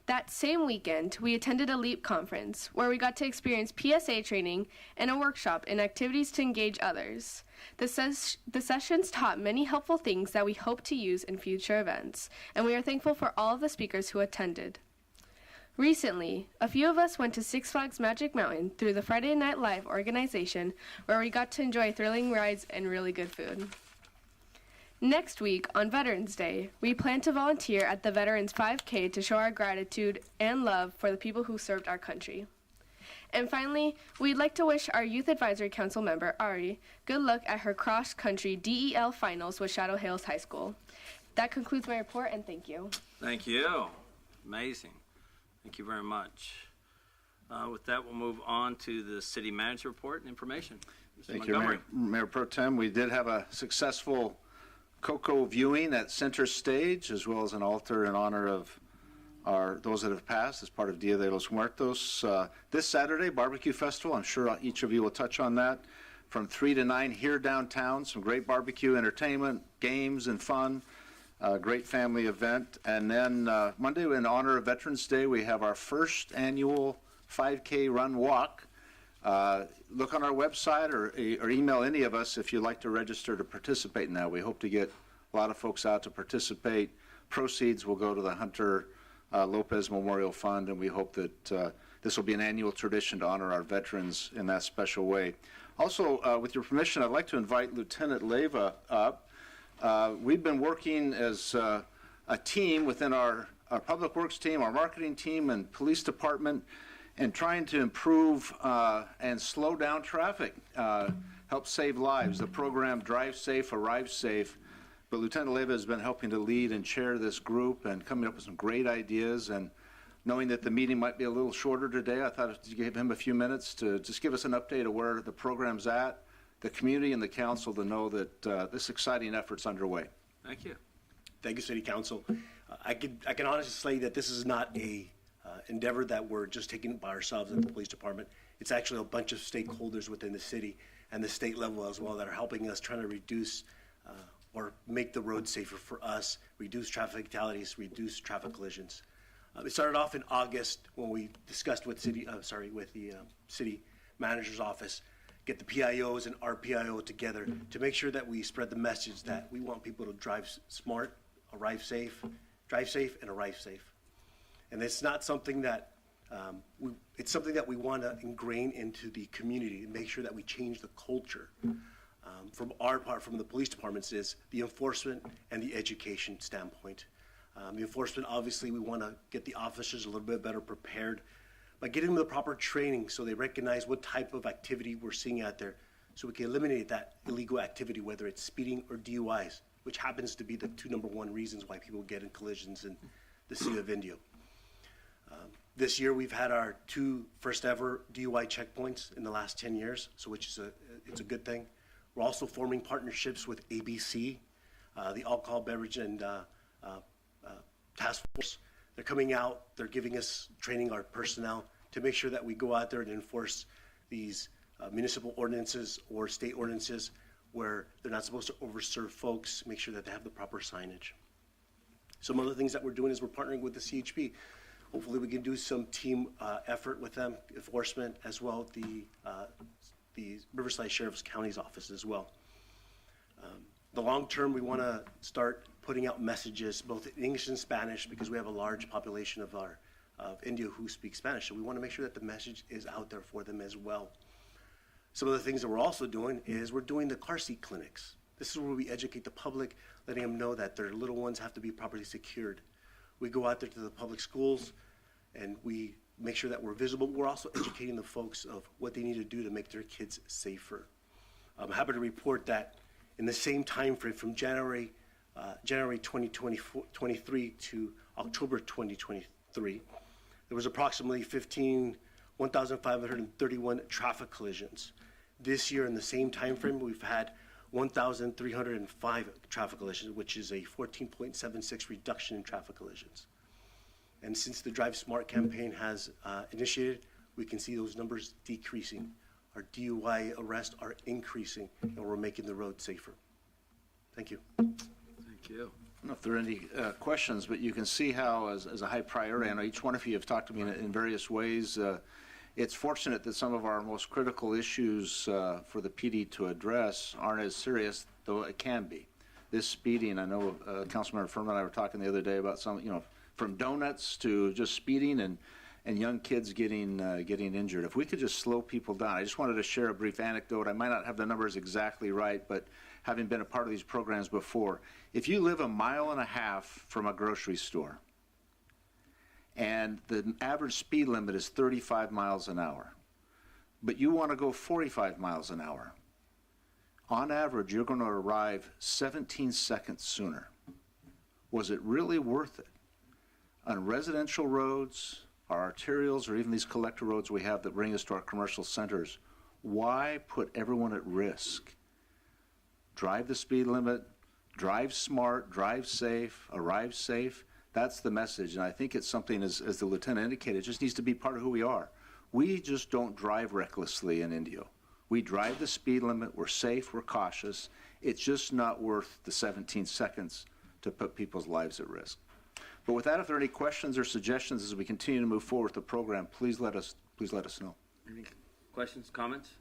[SPEAKER 15] That same weekend, we attended a LEAP conference where we got to experience PSA training and a workshop in activities to engage others. The sessions taught many helpful things that we hope to use in future events, and we are thankful for all of the speakers who attended. Recently, a few of us went to Six Flags Magic Mountain through the Friday Night Live organization, where we got to enjoy thrilling rides and really good food. Next week, on Veterans Day, we plan to volunteer at the Veterans 5K to show our gratitude and love for the people who served our country. And finally, we'd like to wish our Youth Advisory Council member, Ari, good luck at her cross-country DEL finals with Shadow Hills High School. That concludes my report, and thank you.
[SPEAKER 1] Thank you. Amazing. Thank you very much. With that, we'll move on to the city manager report and information. Mr.
[SPEAKER 6] Thank you,
[SPEAKER 1] Montgomery.
[SPEAKER 6] Mayor Pro Tem. We did have a successful Cocoa viewing at Center Stage, as well as an altar in honor of those that have passed as part of Dia de los Muertos. This Saturday, Barbecue Festival, I'm sure each of you will touch on that, from 3 to 9 here downtown. Some great barbecue entertainment, games and fun, great family event. And then Monday, in honor of Veterans Day, we have our first annual 5K run walk. Look on our website or email any of us if you'd like to register to participate in that. We hope to get a lot of folks out to participate. Proceeds will go to the Hunter Lopez Memorial Fund, and we hope that this will be an annual tradition to honor our veterans in that special way. Also, with your permission, I'd like to invite Lieutenant Leyva up. We've been working as a team within our Public Works team, our marketing team, and police department, and trying to improve and slow down traffic, help save lives. The program Drive Safe, Arrive Safe. But Lieutenant Leyva has been helping to lead and chair this group and coming up with some great ideas. And knowing that the meeting might be a little shorter today, I thought I'd give him a few minutes to just give us an update of where the program's at, the community and the council to know that this exciting effort's underway.
[SPEAKER 1] Thank you.
[SPEAKER 16] Thank you, City Council. I can honestly say that this is not a endeavor that we're just taking by ourselves at the police department. It's actually a bunch of stakeholders within the city and the state level as well that are helping us trying to reduce or make the road safer for us, reduce traffic fatalities, reduce traffic collisions. It started off in August when we discussed with the city manager's office, get the PIOs and RPIO together to make sure that we spread the message that we want people to drive smart, drive safe, and arrive safe. And it's not something that it's something that we want to ingrain into the community and make sure that we change the culture. From our part, from the police departments, is the enforcement and the education standpoint. The enforcement, obviously, we want to get the officers a little bit better prepared by getting them the proper training so they recognize what type of activity we're seeing out there so we can eliminate that illegal activity, whether it's speeding or DUIs, which happens to be the two #1 reasons why people get in collisions in the city of Indio. This year, we've had our 2 first ever DUI checkpoints in the last 10 years, so which is it's a good thing. We're also forming partnerships with ABC, the Alcohol, Beverage, and Task Force. They're coming out, they're giving us training our personnel to make sure that we go out there and enforce these municipal ordinances or state ordinances where they're not supposed to overserve folks, make sure that they have the proper signage. Some other things that we're doing is we're partnering with the CHP. Hopefully we can do some team effort with them, enforcement, as well as the Riverside Sheriff's County's office as well. The long term, we want to start putting out messages both in English and Spanish because we have a large population of Indio who speak Spanish. So we want to make sure that the message is out there for them as well. Some of the things that we're also doing is we're doing the car seat clinics. This is where we educate the public, letting them know that their little ones have to be properly secured. We go out there to the public schools and we make sure that we're visible. We're also educating the folks of what they need to do to make their kids safer. I'm happy to report that in the same time frame from January 2023 to October 2023, there was approximately 1,531 traffic collisions. This year in the same time frame, we've had 1,305 traffic collisions, which is a 14.76 reduction in traffic collisions. And since the Drive Smart campaign has initiated, we can see those numbers decreasing. Our DUI arrests are increasing, and we're making the road safer. Thank you.
[SPEAKER 1] Thank you.
[SPEAKER 6] I don't know if there are any questions, but you can see how, as a high priority, I know each one of you have talked to me in various ways. It's fortunate that some of our most critical issues for the PD to address aren't as serious, though it can be. This speeding, I know Councilmember Furman and I were talking the other day about some, from donuts to just speeding and young kids getting injured. If we could just slow people down. I just wanted to share a brief anecdote. I might not have the numbers exactly right, but having been a part of these programs before, if you live 1.5 miles from a grocery store, and the average speed limit is 35 miles an hour, but you want to go 45 miles an hour, on average, you're going to arrive 17 seconds sooner. Was it really worth it? On residential roads, our arterials, or even these collector roads we have that bring us to our commercial centers, why put everyone at risk? Drive the speed limit, drive smart, drive safe, arrive safe. That's the message, and I think it's something, as the lieutenant indicated, just needs to be part of who we are. We just don't drive recklessly in Indio. We drive the speed limit, we're safe, we're cautious. It's just not worth the 17 seconds to put people's lives at risk. But with that, if there are any questions or suggestions as we continue to move forward with the program, please let us know.
[SPEAKER 1] Any questions, comments?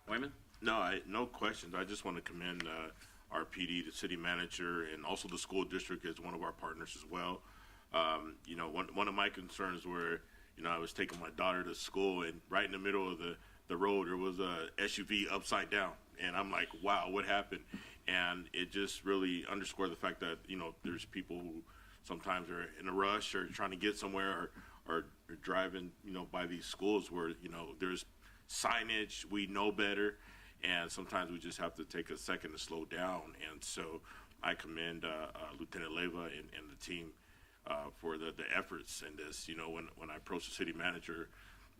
[SPEAKER 1] Wayman?
[SPEAKER 8] No questions. I just want to commend our PD, the city manager, and also the school district as one of our partners as well. One of my concerns were, I was taking my daughter to school, and right in the middle of the road, there was a SUV upside down. And I'm like, wow, what happened? And it just really underscored the fact that, there's people who sometimes are in a rush or trying to get somewhere or driving, by these schools where, there's signage, we know better. And sometimes we just have to take a second to slow down. And so I commend Lieutenant Leyva and the team for the efforts in this. You know, when I approached the city manager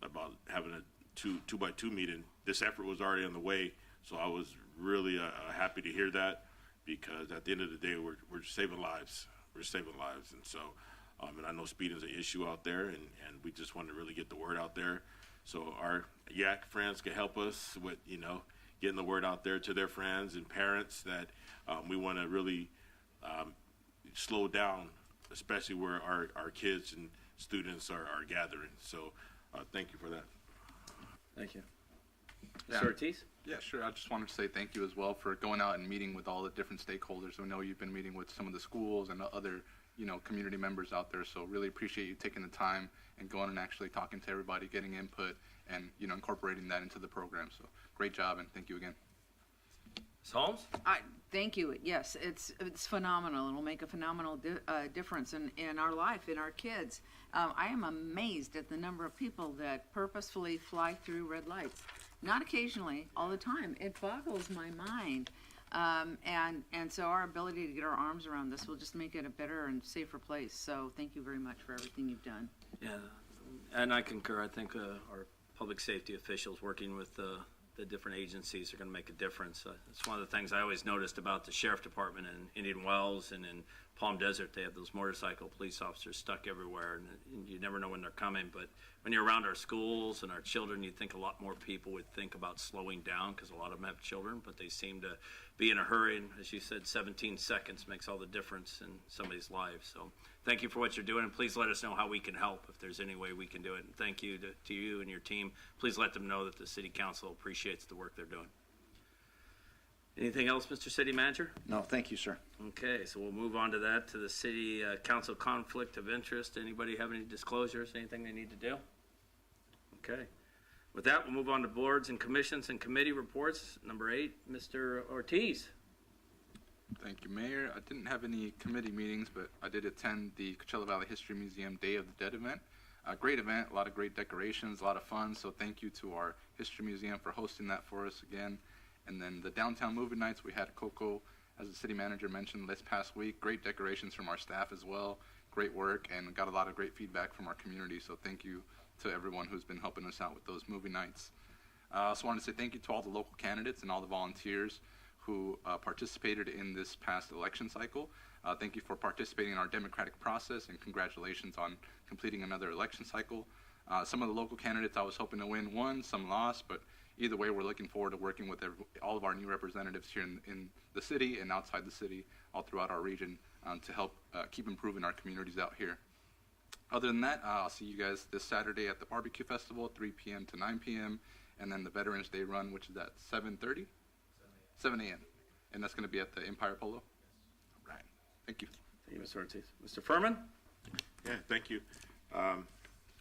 [SPEAKER 8] about having a two by two meeting, this effort was already on the way. So I was really happy to hear that, because at the end of the day, we're saving lives. We're saving lives. And so, and I know speeding is an issue out there, and we just want to really get the word out there. So our Yak friends can help us with, you know, getting the word out there to their friends and parents that we want to really slow down, especially where our kids and students are gathering. So thank you for that.
[SPEAKER 3] Thank you.
[SPEAKER 5] Yeah.
[SPEAKER 3] Mr. Ortiz?
[SPEAKER 5] Yeah, sure. I just wanted to say thank you as well for going out and meeting with all the different stakeholders. We know you've been meeting with some of the schools and other, you know, community members out there. So really appreciate you taking the time and going and actually talking to everybody, getting input, and, you know, incorporating that into the program. So great job, and thank you again.
[SPEAKER 1] Ms. Holmes?
[SPEAKER 7] Thank you. Yes, it's phenomenal. It'll make a phenomenal difference in our life, in our kids. I am amazed at the number of people that purposefully fly through red lights. Not occasionally, all the time. It boggles my mind. And so our ability to get our arms around this will just make it a better and safer place. So thank you very much for everything you've done.
[SPEAKER 1] Yeah, and I concur. I think our public safety officials working with the different agencies are going to make a difference. It's one of the things I always noticed about the sheriff department in Indian Wells and in Palm Desert. They have those motorcycle police officers stuck everywhere, and you never know when they're coming. But when you're around our schools and our children, you'd think a lot more people would think about slowing down, because a lot of them have children, but they seem to be in a hurry. And as you said, 17 seconds makes all the difference in somebody's life. So thank you for what you're doing, and please let us know how we can help if there's any way we can do it. And thank you to you and your team. Please let them know that the City Council appreciates the work they're doing. Anything else, Mr. City Manager?
[SPEAKER 6] No, thank you, sir.
[SPEAKER 1] Okay, so we'll move on to that, to the City Council conflict of interest. Anybody have any disclosures, anything they need to do? Okay. With that, we'll move on to boards and commissions and committee reports. Number 8, Mr. Ortiz.
[SPEAKER 5] Thank you, Mayor. I didn't have any committee meetings, but I did attend the Coachella Valley History Museum Day of the Dead event. A great event, a lot of great decorations, a lot of fun. So thank you to our History Museum for hosting that for us again. And then the downtown movie nights, we had Coco, as the city manager mentioned this past week. Great decorations from our staff as well. Great work, and got a lot of great feedback from our community. So thank you to everyone who's been helping us out with those movie nights. I also wanted to say thank you to all the local candidates and all the volunteers who participated in this past election cycle. Thank you for participating in our democratic process, and congratulations on completing another election cycle. Some of the local candidates I was hoping to win won, some lost, but either way, we're looking forward to working with all of our new representatives here in the city and outside the city, all throughout our region, to help keep improving our communities out here. Other than that, I'll see you guys this Saturday at the Barbecue Festival, 3 p.m. to 9 p.m., and then the Veterans Day Run, which is at 7:30? 7 a.m. And that's going to be at the Empire Polo? All right. Thank you.
[SPEAKER 1] Thank you, Mr. Ortiz. Mr. Furman?
[SPEAKER 8] Yeah, thank you.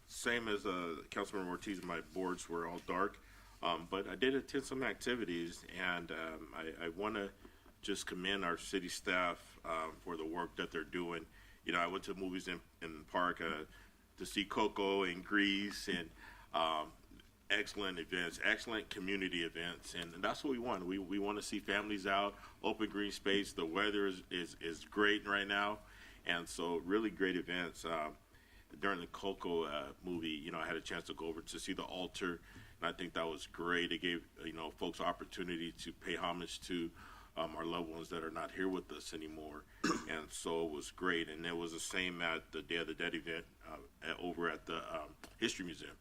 [SPEAKER 8] Same as Councilmember Ortiz, my boards were all dark. But I did attend some activities, and I want to just commend our city staff for the work that they're doing. You know, I went to movies in the park to see Coco and Grease, and excellent events, excellent community events, and that's what we want. We want to see families out, open green space. The weather is great right now, and so really great events. During the Coco movie, you know, I had a chance to go over to see the altar. And I think that was great. It gave, you know, folks opportunity to pay homage to our loved ones that are not here with us anymore. And so it was great. And it was the same at the Day of the Dead event over at the History Museum.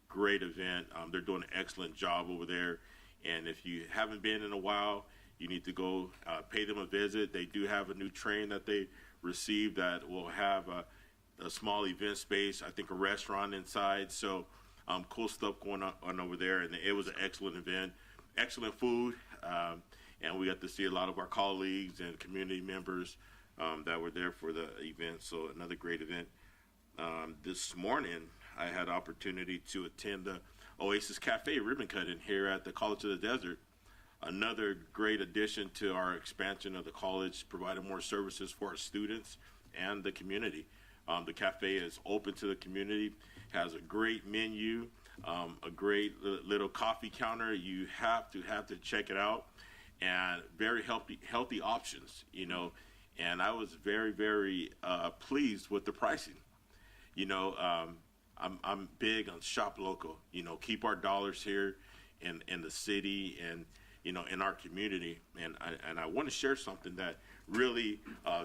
[SPEAKER 8] Great event. They're doing an excellent job over there. And if you haven't been in a while, you need to go pay them a visit. They do have a new train that they received that will have a small event space, I think a restaurant inside. So cool stuff going on over there, and it was an excellent event, excellent food, and we got to see a lot of our colleagues and community members that were there for the event, so another great event. This morning, I had opportunity to attend the Oasis Cafe ribbon cutting here at the College of the Desert. Another great addition to our expansion of the college, providing more services for our students and the community. The cafe is open to the community, has a great menu, a great little coffee counter. You have to check it out, and very healthy options, you know. And I was very, very pleased with the pricing. I'm big on shop local. Keep our dollars here in the city and in our community. And I want to share something that really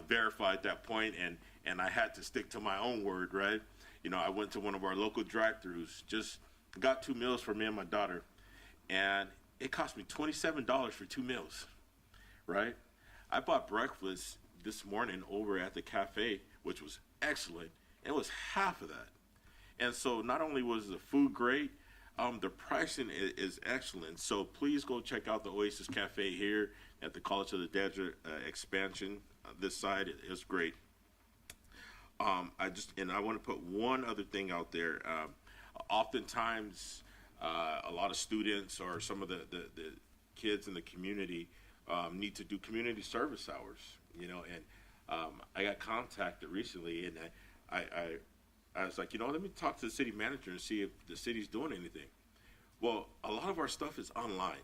[SPEAKER 8] verified that point. And I had to stick to my own word, right? I went to one of our local drive-throughs, just got 2 meals for me and my daughter, and it cost me $27 for 2 meals, right? I bought breakfast this morning over at the cafe, which was excellent. It was half of that. And so not only was the food great, the pricing is excellent. So please go check out the Oasis Cafe here at the College of the Desert expansion. This side is great. I want to put one other thing out there. Oftentimes, a lot of students or some of the kids in the community need to do community service hours, and I got contacted recently, and I was like, let me talk to the city manager and see if the city's doing anything. Well, a lot of our stuff is online,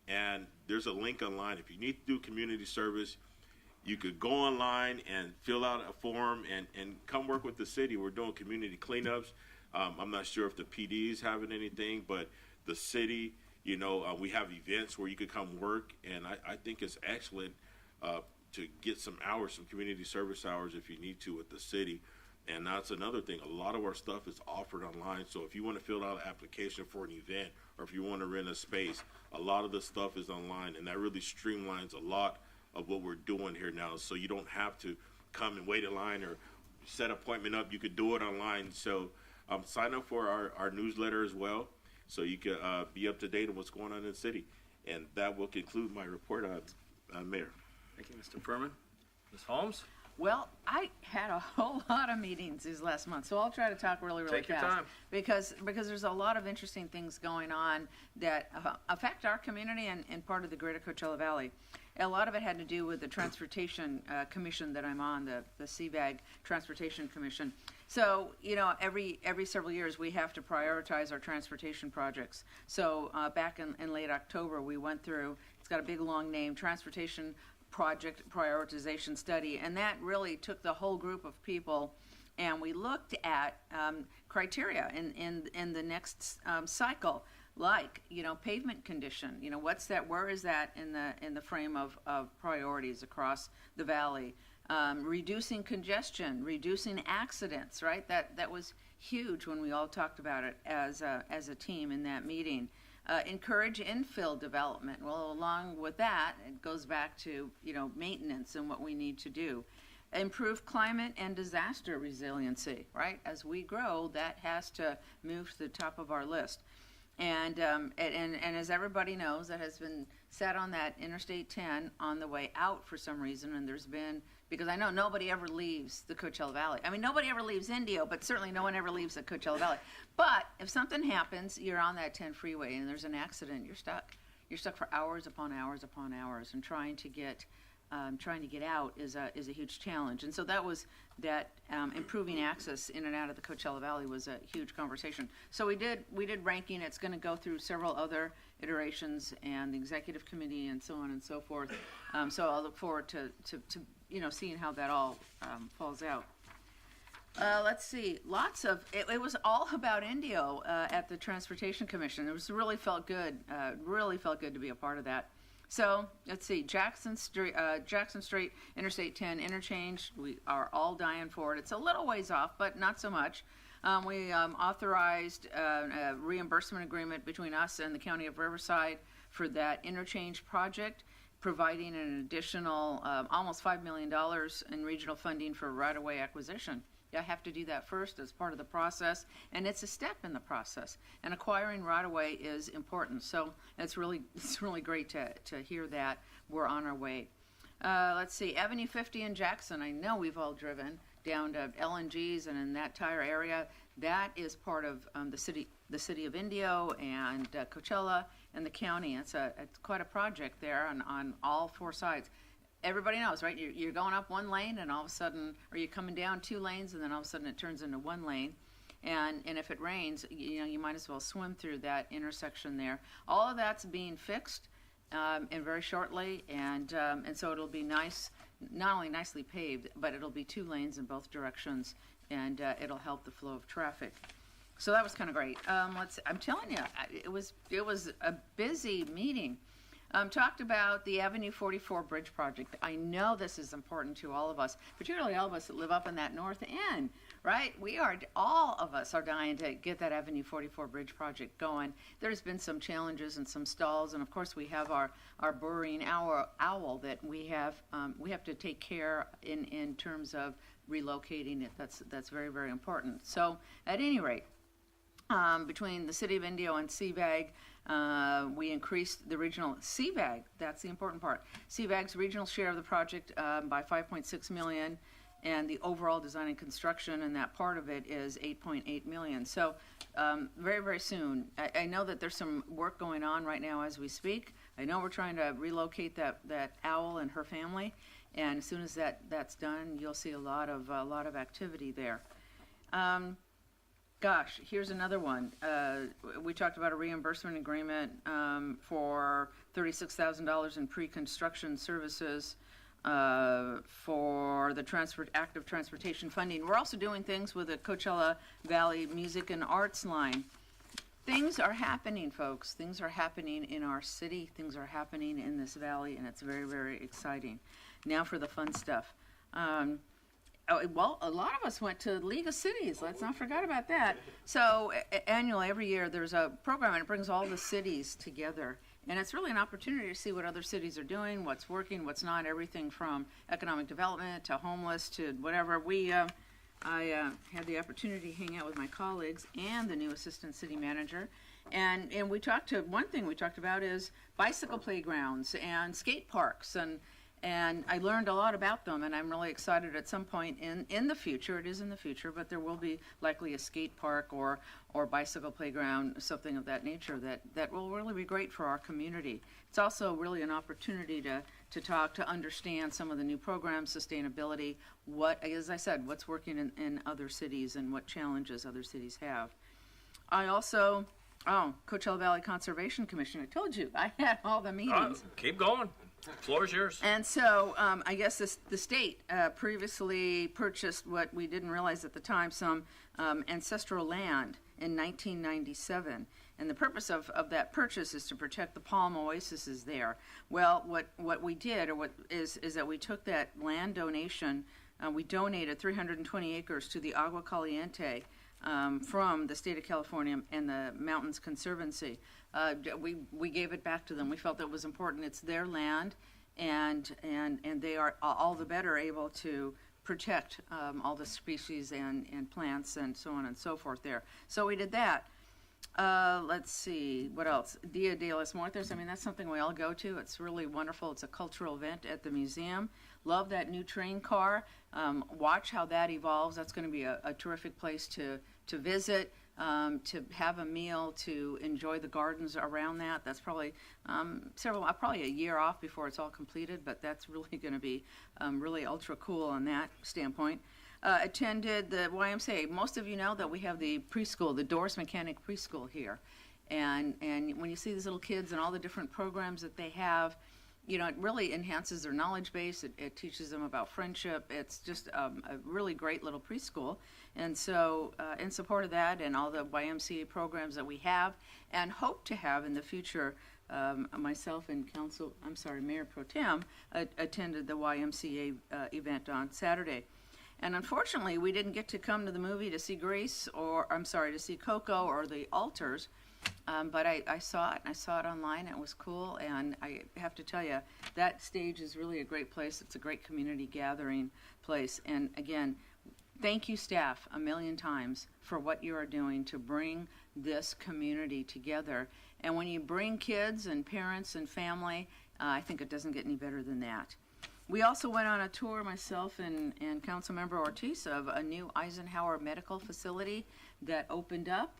[SPEAKER 8] and there's a link online. If you need to do community service, you could go online and fill out a form and come work with the city. We're doing community cleanups. I'm not sure if the PD is having anything, but the city, we have events where you could come work, and I think it's excellent to get some community service hours if you need to with the city. And that's another thing. A lot of our stuff is offered online. So if you want to fill out an application for an event or if you want to rent a space, a lot of the stuff is online, and that really streamlines a lot of what we're doing here now. So you don't have to come and wait in line or set an appointment up. You could do it online. So sign up for our newsletter as well, so you can be up to date on what's going on in the city. And that will conclude my report on Mayor.
[SPEAKER 1] Thank you, Mr. Furman. Ms. Holmes?
[SPEAKER 7] Well, I had a whole lot of meetings these last month, so I'll try to talk really
[SPEAKER 1] Take your
[SPEAKER 7] fast.
[SPEAKER 1] time.
[SPEAKER 7] Because there's a lot of interesting things going on that affect our community and part of the greater Coachella Valley. A lot of it had to do with the Transportation Commission that I'm on, the CVAG Transportation Commission. So, every several years we have to prioritize our transportation projects. So back in late October, we went through, it's got a big long name, Transportation Project Prioritization Study, and that really took the whole group of people, and we looked at criteria in the next cycle, like pavement condition. What's that? Where is that in the frame of priorities across the valley? Reducing congestion, reducing accidents. Right. That was huge when we all talked about it as a team in that meeting. Encourage infill development. Well, along with that, it goes back to maintenance and what we need to do. Improve climate and disaster resiliency. Right, as we grow, that has to move to the top of our list. And as everybody knows, that has been sat on that Interstate 10 on the way out for some reason, and there's been, because I know nobody ever leaves the Coachella Valley. I mean, nobody ever leaves Indio, but certainly no one ever leaves the Coachella Valley. But if something happens, you're on that 10 freeway and there's an accident, you're stuck. You're stuck for hours upon hours upon hours, and trying to get out is a huge challenge. And so that improving access in and out of the Coachella Valley was a huge conversation. So we did ranking. It's going to go through several other iterations and the executive committee and so on and so forth. So I'll look forward to seeing how that all falls out. Let's see. It was all about Indio at the Transportation Commission. It really felt good. Really felt good to be a part of that. So let's see. Jackson Street, Interstate 10 interchange. We are all dying for it. It's a little ways off, but not so much. We authorized a reimbursement agreement between us and the County of Riverside for that interchange project, providing an additional almost $5 million in regional funding for right-of-way acquisition. You have to do that first as part of the process, and it's a step in the process. And acquiring right-of-way is important, so it's really great to hear that we're on our way. Let's see, Avenue 50 in Jackson. I know we've all driven down to LNGs and in that entire area. That is part of the city of Indio and Coachella and the county. It's quite a project there on all four sides. Everybody knows, right? You're going up one lane, and all of a sudden, or you're coming down 2 lanes, and then all of a sudden it turns into 1 lane. And if it rains, you might as well swim through that intersection there. All of that's being fixed, and very shortly, and so it'll be nice, not only nicely paved, but it'll be 2 lanes in both directions, and it'll help the flow of traffic. So that was kind of great. I'm telling you, it was a busy meeting. Talked about the Avenue 44 Bridge project. I know this is important to all of us, particularly all of us that live up in that north end, right? All of us are dying to get that Avenue 44 Bridge project going. There's been some challenges and some stalls, and of course we have our burrowing owl that we have to take care in terms of relocating it. That's very, very important. So at any rate, between the City of Indio and CVAG, we increased the regional CVAG. That's the important part. CVAG's regional share of the project by $5.6 million, and the overall design and construction, and that part of it is $8.8 million. So very, very soon. I know that there's some work going on right now as we speak. I know we're trying to relocate that owl and her family, and as soon as that's done, you'll see a lot of activity there. Gosh, here's another one. We talked about a reimbursement agreement for $36,000 in pre-construction services for the active transportation funding. We're also doing things with the Coachella Valley Music and Arts line. Things are happening, folks. Things are happening in our city. Things are happening in this valley, and it's very, very exciting. Now for the fun stuff. Well, a lot of us went to League of Cities. Let's not forget about that. So annually, every year, there's a program, and it brings all the cities together. And it's really an opportunity to see what other cities are doing, what's working, what's not, everything from economic development to homeless to whatever. I had the opportunity to hang out with my colleagues and the new assistant city manager. And one thing we talked about is bicycle playgrounds and skate parks, and I learned a lot about them, and I'm really excited at some point in the future, it is in the future, but there will be likely a skate park or bicycle playground, something of that nature that will really be great for our community. It's also really an opportunity to talk, to understand some of the new programs, sustainability, as I said, what's working in other cities and what challenges other cities have. I also, Coachella Valley Conservation Commission, I told you, I had all the meetings.
[SPEAKER 1] Keep going. Floor is yours.
[SPEAKER 7] And so I guess the state previously purchased what we didn't realize at the time, some ancestral land in 1997. And the purpose of that purchase is to protect the palm oases there. Well, what we did is that we took that land donation, we donated 320 acres to the Agua Caliente from the state of California and the Mountains Conservancy. We gave it back to them. We felt that was important. It's their land, and they are all the better able to protect all the species and plants and so on and so forth there. So we did that. Let's see, what else? Dia de los Muertos, I mean, that's something we all go to. It's really wonderful. It's a cultural event at the museum. Love that new train car. Watch how that evolves. That's going to be a terrific place to visit, to have a meal, to enjoy the gardens around that. That's probably probably a year off before it's all completed, but that's really going to be really ultra cool on that standpoint. Attended the YMCA. Most of you know that we have the preschool, the Doors Mechanic Preschool here. And when you see these little kids and all the different programs that they have, you know, it really enhances their knowledge base. It teaches them about friendship. It's just a really great little preschool. And so in support of that and all the YMCA programs that we have and hope to have in the future, myself and Mayor Pro Tem attended the YMCA event on Saturday. And unfortunately, we didn't get to come to the movie to see to see Coco or The Altars. But I saw it, and I saw it online. It was cool, and I have to tell you, that stage is really a great place. It's a great community gathering place. And again, thank you, staff, a million times for what you are doing to bring this community together. And when you bring kids and parents and family, I think it doesn't get any better than that. We also went on a tour, myself and Councilmember Ortiz, of a new Eisenhower medical facility that opened up.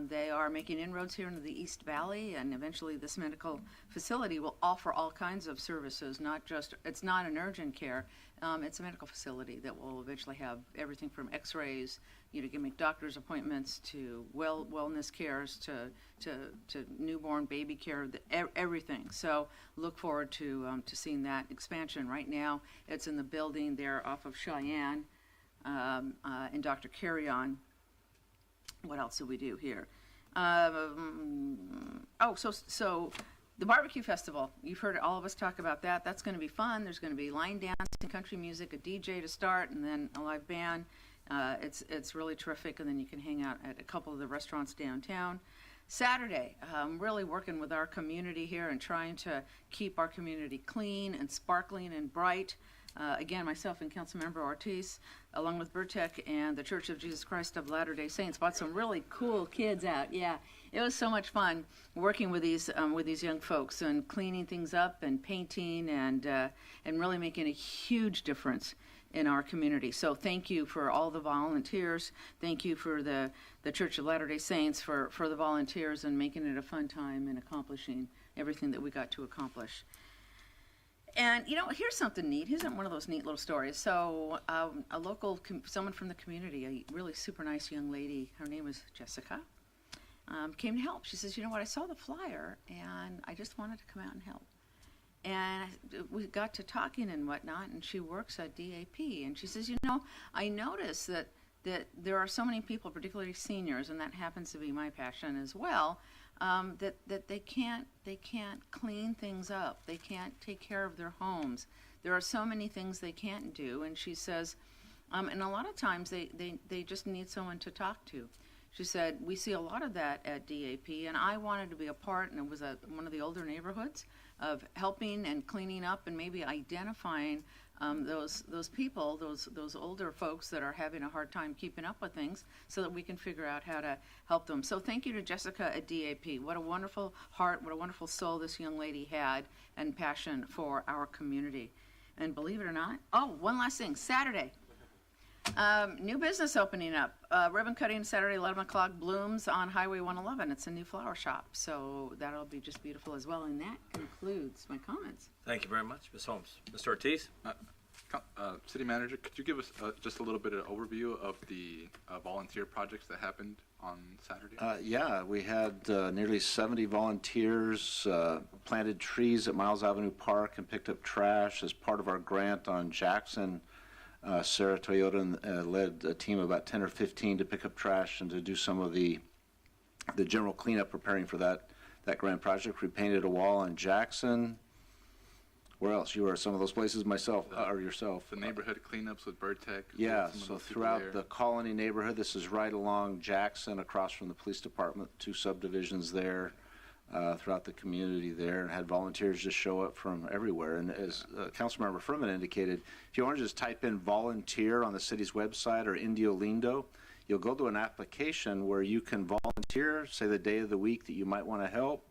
[SPEAKER 7] They are making inroads here into the East Valley, and eventually this medical facility will offer all kinds of services, it's not an urgent care, it's a medical facility that will eventually have everything from x-rays, you can make doctor's appointments, to wellness cares, to newborn baby care, everything. So look forward to seeing that expansion. Right now it's in the building there off of Cheyenne. and Dr. Carry-On. What else did we do here? So the barbecue festival. You've heard all of us talk about that. That's going to be fun. There's going to be line dancing, country music, a DJ to start, and then a live band. It's really terrific, and then you can hang out at a couple of the restaurants downtown. Saturday, really working with our community here and trying to keep our community clean and sparkling and bright. Again, myself and Councilmember Ortiz, along with Burtek and the Church of Jesus Christ of Latter-day Saints, brought some really cool kids out. Yeah, it was so much fun working with these young folks and cleaning things up and painting and really making a huge difference in our community. So thank you for all the volunteers. Thank you for the Church of Latter-day Saints for the volunteers and making it a fun time and accomplishing everything that we got to accomplish. And, here's something neat. Here's one of those neat little stories. So someone from the community, a really super nice young lady, her name was Jessica, came to help. She says, you know what, I saw the flyer, and I just wanted to come out and help. And we got to talking and whatnot, and she works at DAP. And she says, I noticed that there are so many people, particularly seniors, and that happens to be my passion as well, that they can't clean things up. They can't take care of their homes. There are so many things they can't do. And she says, and a lot of times they just need someone to talk to. She said, we see a lot of that at DAP, and I wanted to be a part, and it was one of the older neighborhoods, of helping and cleaning up and maybe identifying those people, those older folks that are having a hard time keeping up with things, so that we can figure out how to help them. So thank you to Jessica at DAP. What a wonderful heart, what a wonderful soul this young lady had, and passion for our community. And believe it or not, one last thing, Saturday. New business opening up. Ribbon cutting Saturday, 11 o'clock, Blooms on Highway 111. It's a new flower shop, so that'll be just beautiful as well. And that concludes my comments.
[SPEAKER 13] Thank you very much, Ms. Holmes. Mr. Ortiz?
[SPEAKER 5] City Manager, could you give us just a little bit of overview of the volunteer projects that happened on Saturday?
[SPEAKER 6] Yeah, we had nearly 70 volunteers, planted trees at Miles Avenue Park and picked up trash as part of our grant on Jackson. Sarah Toyota led a team of about 10 or 15 to pick up trash and to do some of the general cleanup preparing for that grant project. We painted a wall on Jackson. Where else? You were at some of those places or yourself.
[SPEAKER 5] The neighborhood cleanups with Burtek.
[SPEAKER 6] Yeah, so throughout the Colony neighborhood, this is right along Jackson, across from the police department, 2 subdivisions there. Throughout the community there, and had volunteers just show up from everywhere. And as Councilmember Furman indicated, if you want to just type in volunteer on the city's website or Indio Lindo, you'll go to an application where you can volunteer, say the day of the week that you might want to help,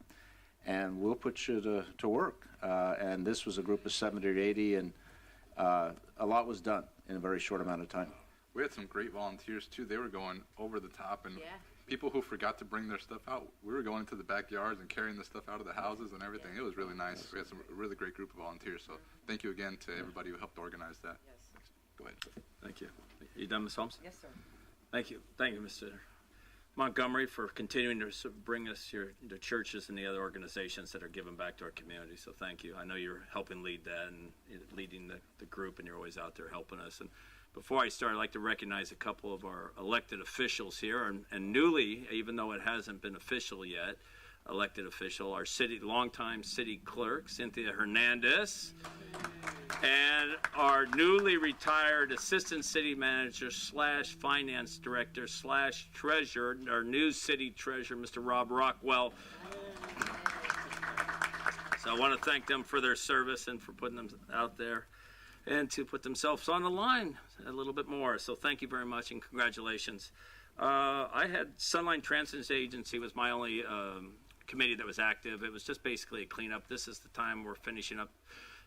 [SPEAKER 6] and we'll put you to work. And this was a group of 70 or 80, and a lot was done in a very short amount of time.
[SPEAKER 5] We had some great volunteers too. They were going over the top, and people who forgot to bring their stuff out, we were going into the backyards and carrying the stuff out of the houses and everything. It was really nice. We had a really great group of volunteers. So thank you again to everybody who helped organize that.
[SPEAKER 7] Yes.
[SPEAKER 5] Go ahead.
[SPEAKER 13] Thank you. You done, Ms. Holmes?
[SPEAKER 7] Yes, sir.
[SPEAKER 13] Thank you. Thank you, Mr. Montgomery, for continuing to bring us the churches and the other organizations that are giving back to our community. So thank you. I know you're helping lead that and leading the group, and you're always out there helping us. And before I start, I'd like to recognize a couple of our elected officials here, and newly, even though it hasn't been official yet, elected official, our longtime city clerk, Cynthia Hernandez, and our newly retired assistant city manager / finance director / treasurer, our new city treasurer, Mr. Rob Rockwell. So I want to thank them for their service and for putting them out there, and to put themselves on the line a little bit more. So thank you very much, and congratulations. I had Sunline Transit Agency was my only committee that was active. It was just basically a cleanup. This is the time we're finishing up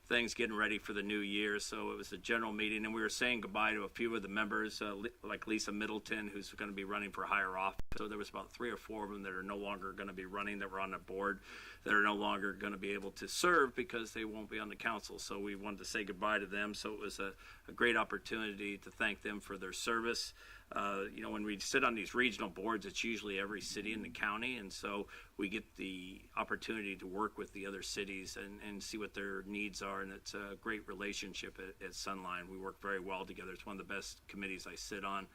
[SPEAKER 13] things, getting ready for the new year. So it was a general meeting, and we were saying goodbye to a few of the members, like Lisa Middleton, who's going to be running for higher office. So there was about 3 or 4 of them that are no longer going to be running, that were on the board, that are no longer going to be able to serve because they won't be on the council. So we wanted to say goodbye to them. So it was a great opportunity to thank them for their service.
[SPEAKER 1] when we sit on these regional boards, it's usually every city in the county, and so we get the opportunity to work with the other cities and see what their needs are, and it's a great relationship at Sunline. We work very well together. It's one of the best committees I sit on,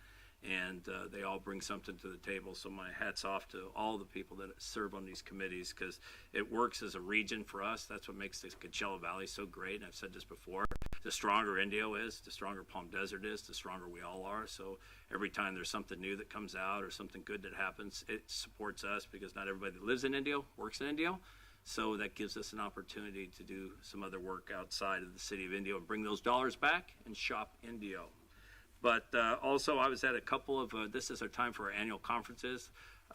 [SPEAKER 1] and they all bring something to the table. So my hat's off to all the people that serve on these committees, because it works as a region for us. That's what makes the Coachella Valley so great, and I've said this before. The stronger Indio is, the stronger Palm Desert is, the stronger we all are. So every time there's something new that comes out or something good that happens, it supports us, because not everybody that lives in Indio works in Indio. So that gives us an opportunity to do some other work outside of the city of Indio and bring those dollars back and shop Indio. But also, I was at a couple of, this is our time for our annual conferences,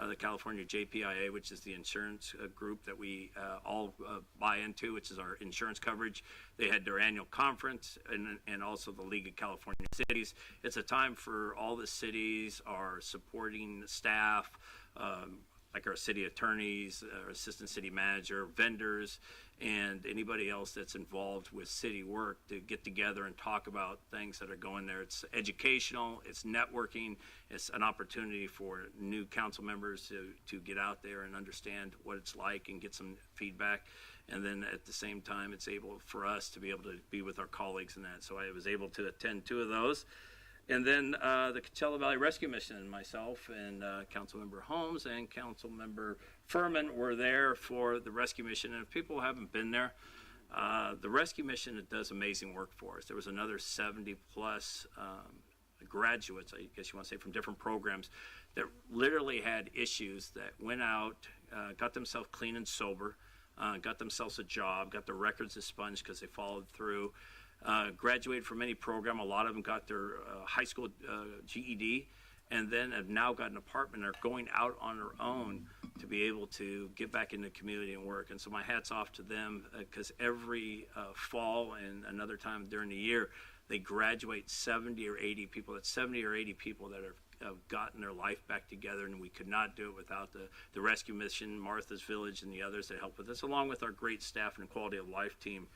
[SPEAKER 1] the California JPIA, which is the insurance group that we all buy into, which is our insurance coverage. They had their annual conference, and also the League of California Cities. It's a time for all the cities, our supporting staff, like our city attorneys, our assistant city manager, vendors, and anybody else that's involved with city work to get together and talk about things that are going there. It's educational, it's networking, it's an opportunity for new council members to get out there and understand what it's like and get some feedback. And then at the same time, it's able for us to be able to be with our colleagues in that. So I was able to attend 2 of those. And then the Coachella Valley Rescue Mission, myself and Councilmember Holmes and Councilmember Furman were there for the rescue mission. And if people haven't been there, the rescue mission does amazing work for us. There was another 70 plus graduates, I guess you want to say, from different programs that literally had issues, that went out, got themselves clean and sober, got themselves a job, got their records expunged because they followed through. Graduated from any program. A lot of them got their high school GED, and then have now got an apartment and are going out on their own to be able to get back in the community and work. And so my hat's off to them, because every fall and another time during the year, they graduate 70 or 80 people. That's 70 or 80 people that have gotten their life back together, and we could not do it without the rescue mission, Martha's Village, and the others that help with us, along with our great staff and quality of life team.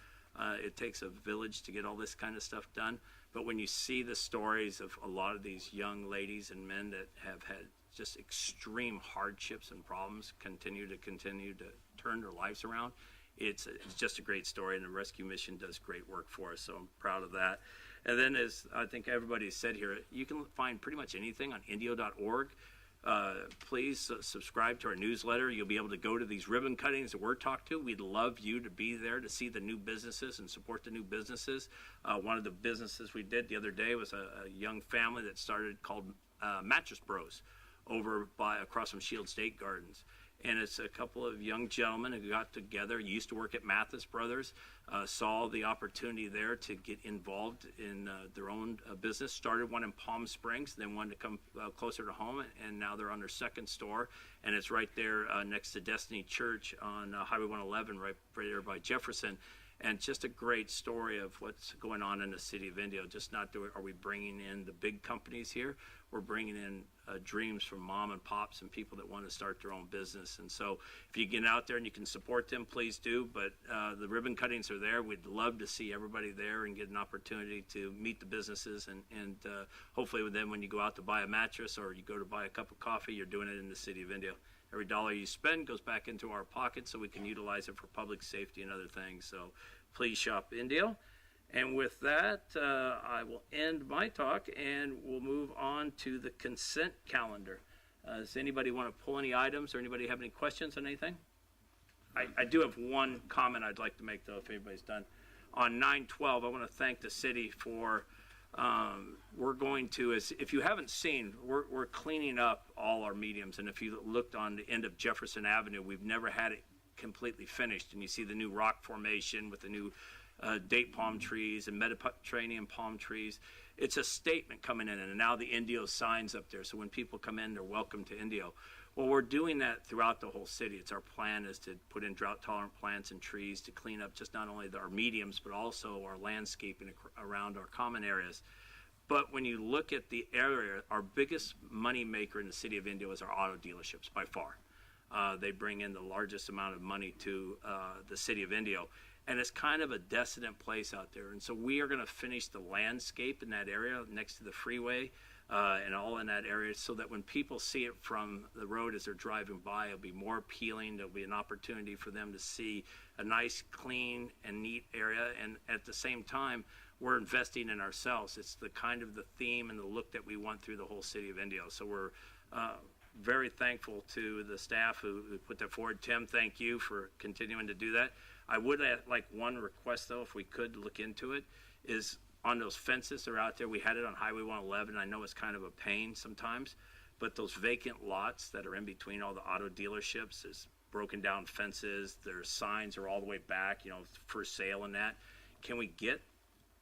[SPEAKER 1] It takes a village to get all this kind of stuff done. But when you see the stories of a lot of these young ladies and men that have had just extreme hardships and problems continue to turn their lives around, it's just a great story, and the rescue mission does great work for us, so I'm proud of that. And then, as I think everybody said here, you can find pretty much anything on indio.org. Please subscribe to our newsletter. You'll be able to go to these ribbon cuttings that we're talked to. We'd love you to be there to see the new businesses and support the new businesses. One of the businesses we did the other day was a young family that started called Mattress Bros over across from Shield State Gardens. And it's a couple of young gentlemen who got together, used to work at Mathis Brothers, saw the opportunity there to get involved in their own business, started one in Palm Springs, then wanted to come closer to home, and now they're on their second store, and it's right there next to Destiny Church on Highway 111, right there by Jefferson. And just a great story of what's going on in the city of Indio. Just not are we bringing in the big companies here, we're bringing in dreams from mom and pops and people that want to start their own business. And so if you get out there and you can support them, please do. But the ribbon cuttings are there. We'd love to see everybody there and get an opportunity to meet the businesses. And hopefully then when you go out to buy a mattress or you go to buy a cup of coffee, you're doing it in the city of Indio. Every dollar you spend goes back into our pocket so we can utilize it for public safety and other things. So please shop Indio. And with that, I will end my talk and we'll move on to the consent calendar. Does anybody want to pull any items or anybody have any questions on anything? I do have one comment I'd like to make, though, if anybody's done. On 9/12, I want to thank the city for, we're going to, if you haven't seen, we're cleaning up all our mediums. And if you looked on the end of Jefferson Avenue, we've never had it completely finished. And you see the new rock formation with the new date palm trees and Mediterranean palm trees. It's a statement coming in, and now the Indio signs up there, so when people come in, they're welcome to Indio. Well, we're doing that throughout the whole city. It's our plan is to put in drought-tolerant plants and trees to clean up just not only our mediums, but also our landscaping around our common areas. But when you look at the area, our biggest money maker in the city of Indio is our auto dealerships, by far. They bring in the largest amount of money to the city of Indio. And it's kind of a desolate place out there. And so we are going to finish the landscape in that area next to the freeway and all in that area, so that when people see it from the road as they're driving by, it'll be more appealing. There'll be an opportunity for them to see a nice, clean, and neat area. And at the same time, we're investing in ourselves. It's the kind of the theme and the look that we want through the whole city of Indio. So we're very thankful to the staff who put that forward. Tim, thank you for continuing to do that. I would like one request, though, if we could look into it, is on those fences that are out there. We had it on Highway 111. I know it's kind of a pain sometimes, but those vacant lots that are in between all the auto dealerships is broken down fences. Their signs are all the way back, for sale and that. Can we get,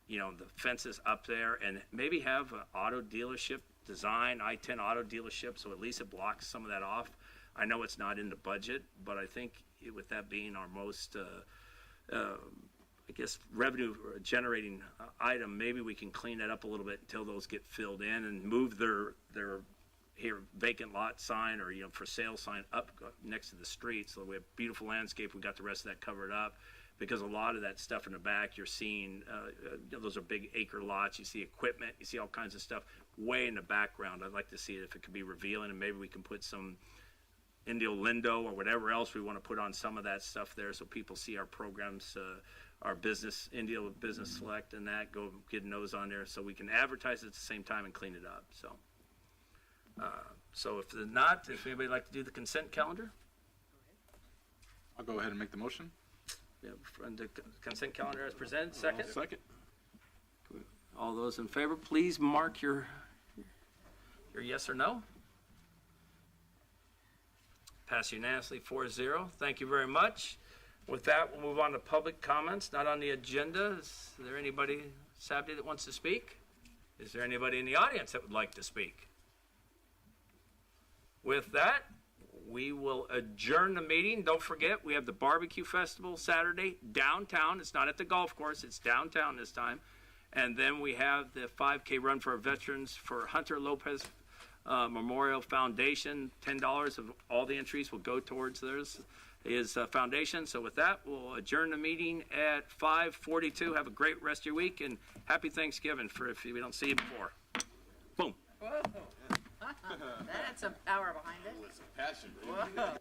[SPEAKER 1] the fences up there and maybe have an auto dealership design, I-10 auto dealership, so at least it blocks some of that off? I know it's not in the budget, but I think with that being our most, revenue generating item, maybe we can clean that up a little bit until those get filled in and move their vacant lot sign or for sale sign up next to the street, so we have beautiful landscape. We got the rest of that covered up, because a lot of that stuff in the back you're seeing, those are big acre lots. You see equipment, you see all kinds of stuff way in the background. I'd like to see it if it could be revealing, and maybe we can put some Indio Lindo or whatever else we want to put on some of that stuff there, so people see our programs, our business, Indio Business Select, and that, go get a nose on there, so we can advertise it at the same time and clean it up. So if anybody would like to do the consent calendar?
[SPEAKER 5] I'll go ahead and make the motion.
[SPEAKER 1] Yeah, the consent calendar as presented. Second?
[SPEAKER 5] Second.
[SPEAKER 1] All those in favor, please mark your yes or no. Pass unanimously 4-0. Thank you very much. With that, we'll move on to public comments, not on the agenda. Is there anybody, Sabdi, that wants to speak? Is there anybody in the audience that would like to speak? With that, we will adjourn the meeting. Don't forget, we have the barbecue festival Saturday downtown. It's not at the golf course. It's downtown this time. And then we have the 5K run for our veterans for Hunter Lopez Memorial Foundation. $10 of all the entries will go towards his foundation. So with that, we'll adjourn the meeting at 5:42. Have a great rest of your week, and happy Thanksgiving for if we don't see you before. Boom.
[SPEAKER 7] Whoa. That's some power behind it.
[SPEAKER 8] With some passion.